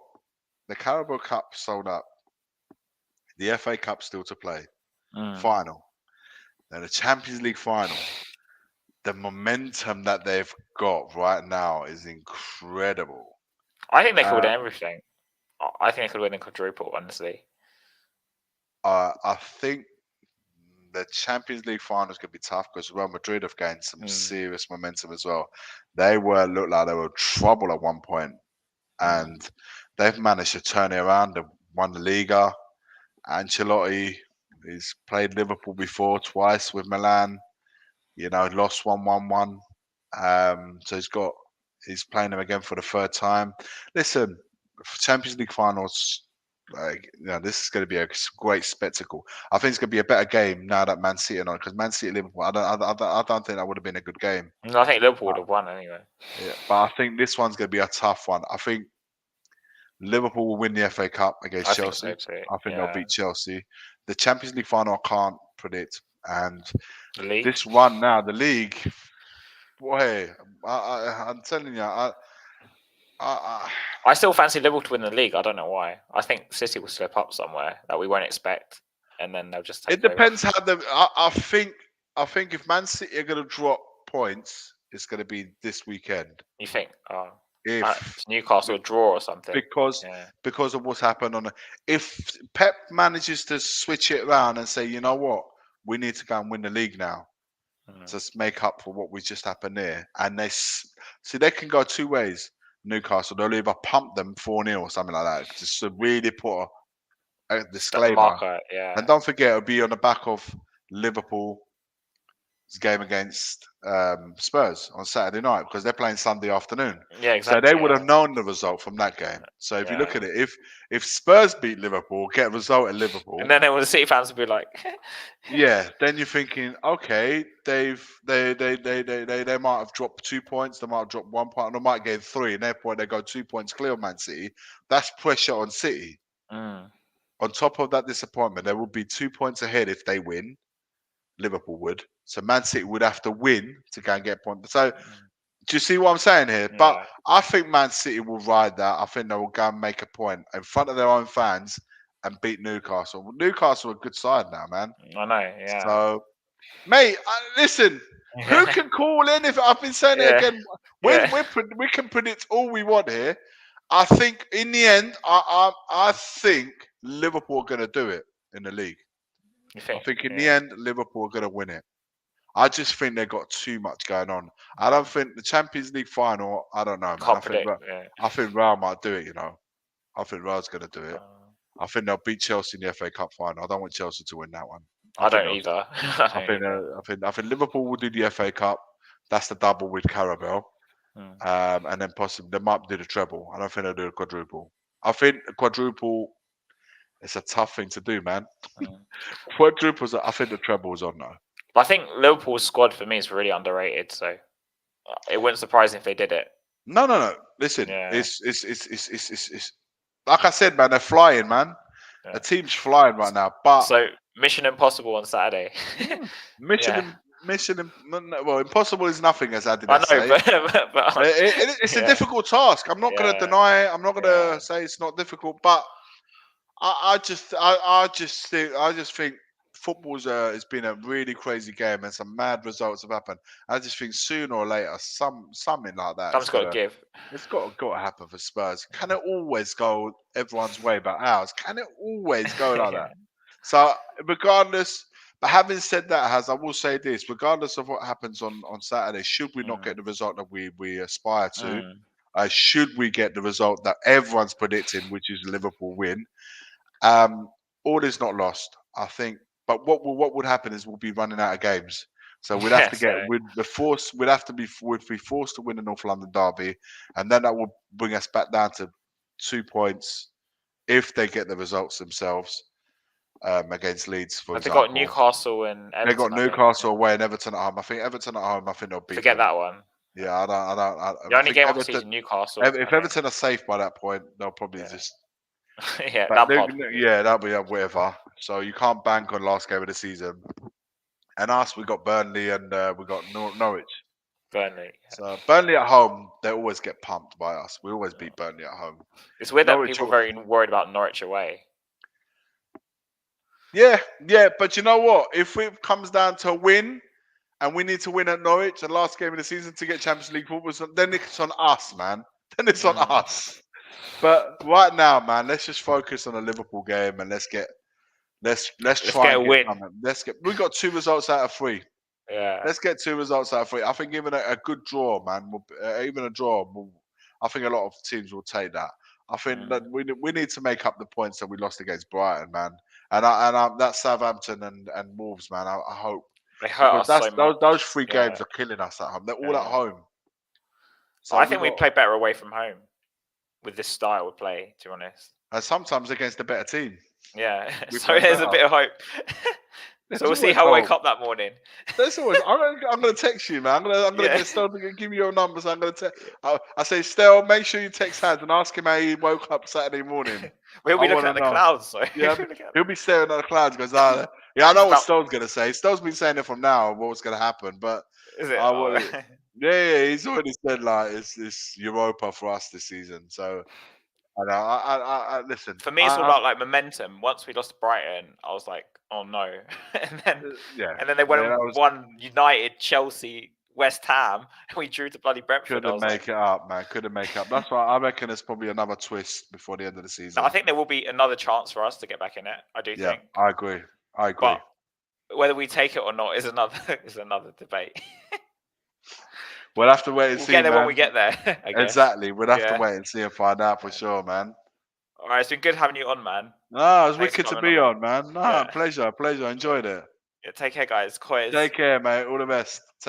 the Carabao Cup sold up, the FA Cup still to play, final, then the Champions League final. The momentum that they've got right now is incredible.
I think they could win everything. I think they could win the quadruple, honestly.
I think the Champions League final is going to be tough because Real Madrid have gained some serious momentum as well. They looked like they were trouble at one point, and they've managed to turn it around. They've won the Liga. Ancelotti, he's played Liverpool before twice with Milan. You know, lost 1-1-1. So he's playing them again for the third time. Listen, Champions League finals, this is going to be a great spectacle. I think it's going to be a better game now that Man City are on, because Man City Liverpool, I don't think that would have been a good game.
I think Liverpool would have won anyway.
Yeah, but I think this one's going to be a tough one. I think Liverpool will win the FA Cup against Chelsea. I think they'll beat Chelsea. The Champions League final, I can't predict. And
the league?
This run now, the league, boy, I'm telling you,
I still fancy Liverpool to win the league. I don't know why. I think City will slip up somewhere that we won't expect, and then they'll just take
it depends how I think if Man City are going to drop points, it's going to be this weekend.
You think?
If
Newcastle draw or something,
because of what's happened if Pep manages to switch it around and say, you know what, we need to go and win the league now, just make up for what we just happened there, and they can go two ways. Newcastle, they'll either pump them 4-0 or something like that, just to really put a disclaimer.
Marker,
and don't forget, it'll be on the back of Liverpool's game against Spurs on Saturday night, because they're playing Sunday afternoon.
Yeah, exactly.
So they would have known the result from that game. So if you look at it, if Spurs beat Liverpool, get a result at Liverpool,
and then the City fans would be like,
yeah, then you're thinking, okay, they might have dropped 2 points, they might have dropped 1 point, and they might get 3, and therefore they go 2 points clear of Man City. That's pressure on City. On top of that disappointment, there would be 2 points ahead if they win. Liverpool would. So Man City would have to win to go and get points. So do you see what I'm saying here? Yeah. But I think Man City will ride that. I think they will go and make a point in front of their own fans and beat Newcastle. Newcastle are a good side now, man.
I know, yeah.
So, mate, listen, who can call in? If I've been saying it again, we can predict all we want here. I think in the end, I think Liverpool are going to do it in the league. I think in the end, Liverpool are going to win it. I just think they've got too much going on. I don't think the Champions League final, I don't know, man. I think Real might do it, you know. I think Real's going to do it. I think they'll beat Chelsea in the FA Cup final. I don't want Chelsea to win that one.
I don't either.
I think Liverpool will do the FA Cup. That's the double with Carabao. And then possibly they might do the treble. I don't think they'll do the quadruple. I think the quadruple, it's a tough thing to do, man. Quadruples, I think the treble is on though.
But I think Liverpool's squad for me is really underrated, so it wouldn't surprise me if they did it.
No. Listen, it's like I said, man. They're flying, man. The team's flying right now. But
so Mission Impossible on Saturday.
Well, impossible is nothing, as Adidas say.
But
it's a difficult task. I'm not going to deny it. I'm not going to say it's not difficult, but I just think football's has been a really crazy game and some mad results have happened. I just think sooner or later something like that
Someone's got to give.
it's got to happen for Spurs. Can it always go everyone's way but ours? Can it always go like that? So regardless, but having said that, I will say this: regardless of what happens on Saturday, should we not get the result that we aspire to, should we get the result that everyone's predicting, which is a Liverpool win, all is not lost. I think. But what would happen is we'll be running out of games. So we'd have to get
So
we'd be forced to win the North London derby, and then that will bring us back down to 2 points if they get the results themselves against Leeds, for
have they got
example.
Newcastle and
They got
Everton? I think,
Newcastle away and Everton at home. I think Everton at home. I think they'll beat
forget
them.
that one.
Yeah, I
The only
think
game I can see is Newcastle.
If Everton are safe by that point, they'll probably just.
Yeah,
But
Lampard.
yeah, that'll be whatever. So you can't bank on last game of the season. And us, we got Burnley and we got Norwich.
Burnley.
So Burnley at home, they always get pumped by us. We always beat Burnley at home.
It's weird that
Norwich
people are very worried about Norwich away.
Yeah, but you know what? If it comes down to a win, and we need to win at Norwich, the last game of the season to get Champions League football, then it's on us, man. Then it's on us. But right now, man, let's just focus on the Liverpool game and let's try
get a
and
win.
something. We got 2 results out of 3.
Yeah.
Let's get 2 results out of 3. I think even a good draw, man, even a draw, I think a lot of teams will take that. I think that we need to make up the points that we lost against Brighton, man. And that Southampton and Wolves, man. I hope.
They hurt us so much.
Those 3 games are killing us at home. They're all at home.
So I think we play better away from home with this style of play, to be honest.
And sometimes against a better team.
Yeah. So there's a bit of hope. So we'll see how I wake up that morning.
There's always. I'm gonna text you, man. I'm gonna get Stel to give you your numbers. I'm gonna text. I say, Stel, make sure you text Hans and ask him how he woke up Saturday morning.
We'll be looking at the clouds. So.
Yeah, he'll be staring at the clouds. Goes, yeah, I know what Stel's gonna say. Stel's been saying it from now what's gonna happen, but
is it?
Yeah, he's already said like it's Europa for us this season. So. I listen.
For me, it's all about like momentum. Once we lost to Brighton, I was like, "Oh no!" and then they went and won United, Chelsea, West Ham, and we drew to bloody Brentford.
Couldn't make it up, man. Couldn't make it up. That's why I reckon there's probably another twist before the end of the season.
I think there will be another chance for us to get back in it. I do think.
I agree.
But whether we take it or not is another debate.
We'll have to wait and see.
We'll get there
man.
when we get there. I guess.
Exactly. We'll have to wait and see and find out for sure, man.
All right, it's been good having you on, man.
No, it's wicked to be on, man. No, pleasure. Enjoyed it.
Yeah, take care, guys.
Take care, mate. All the best.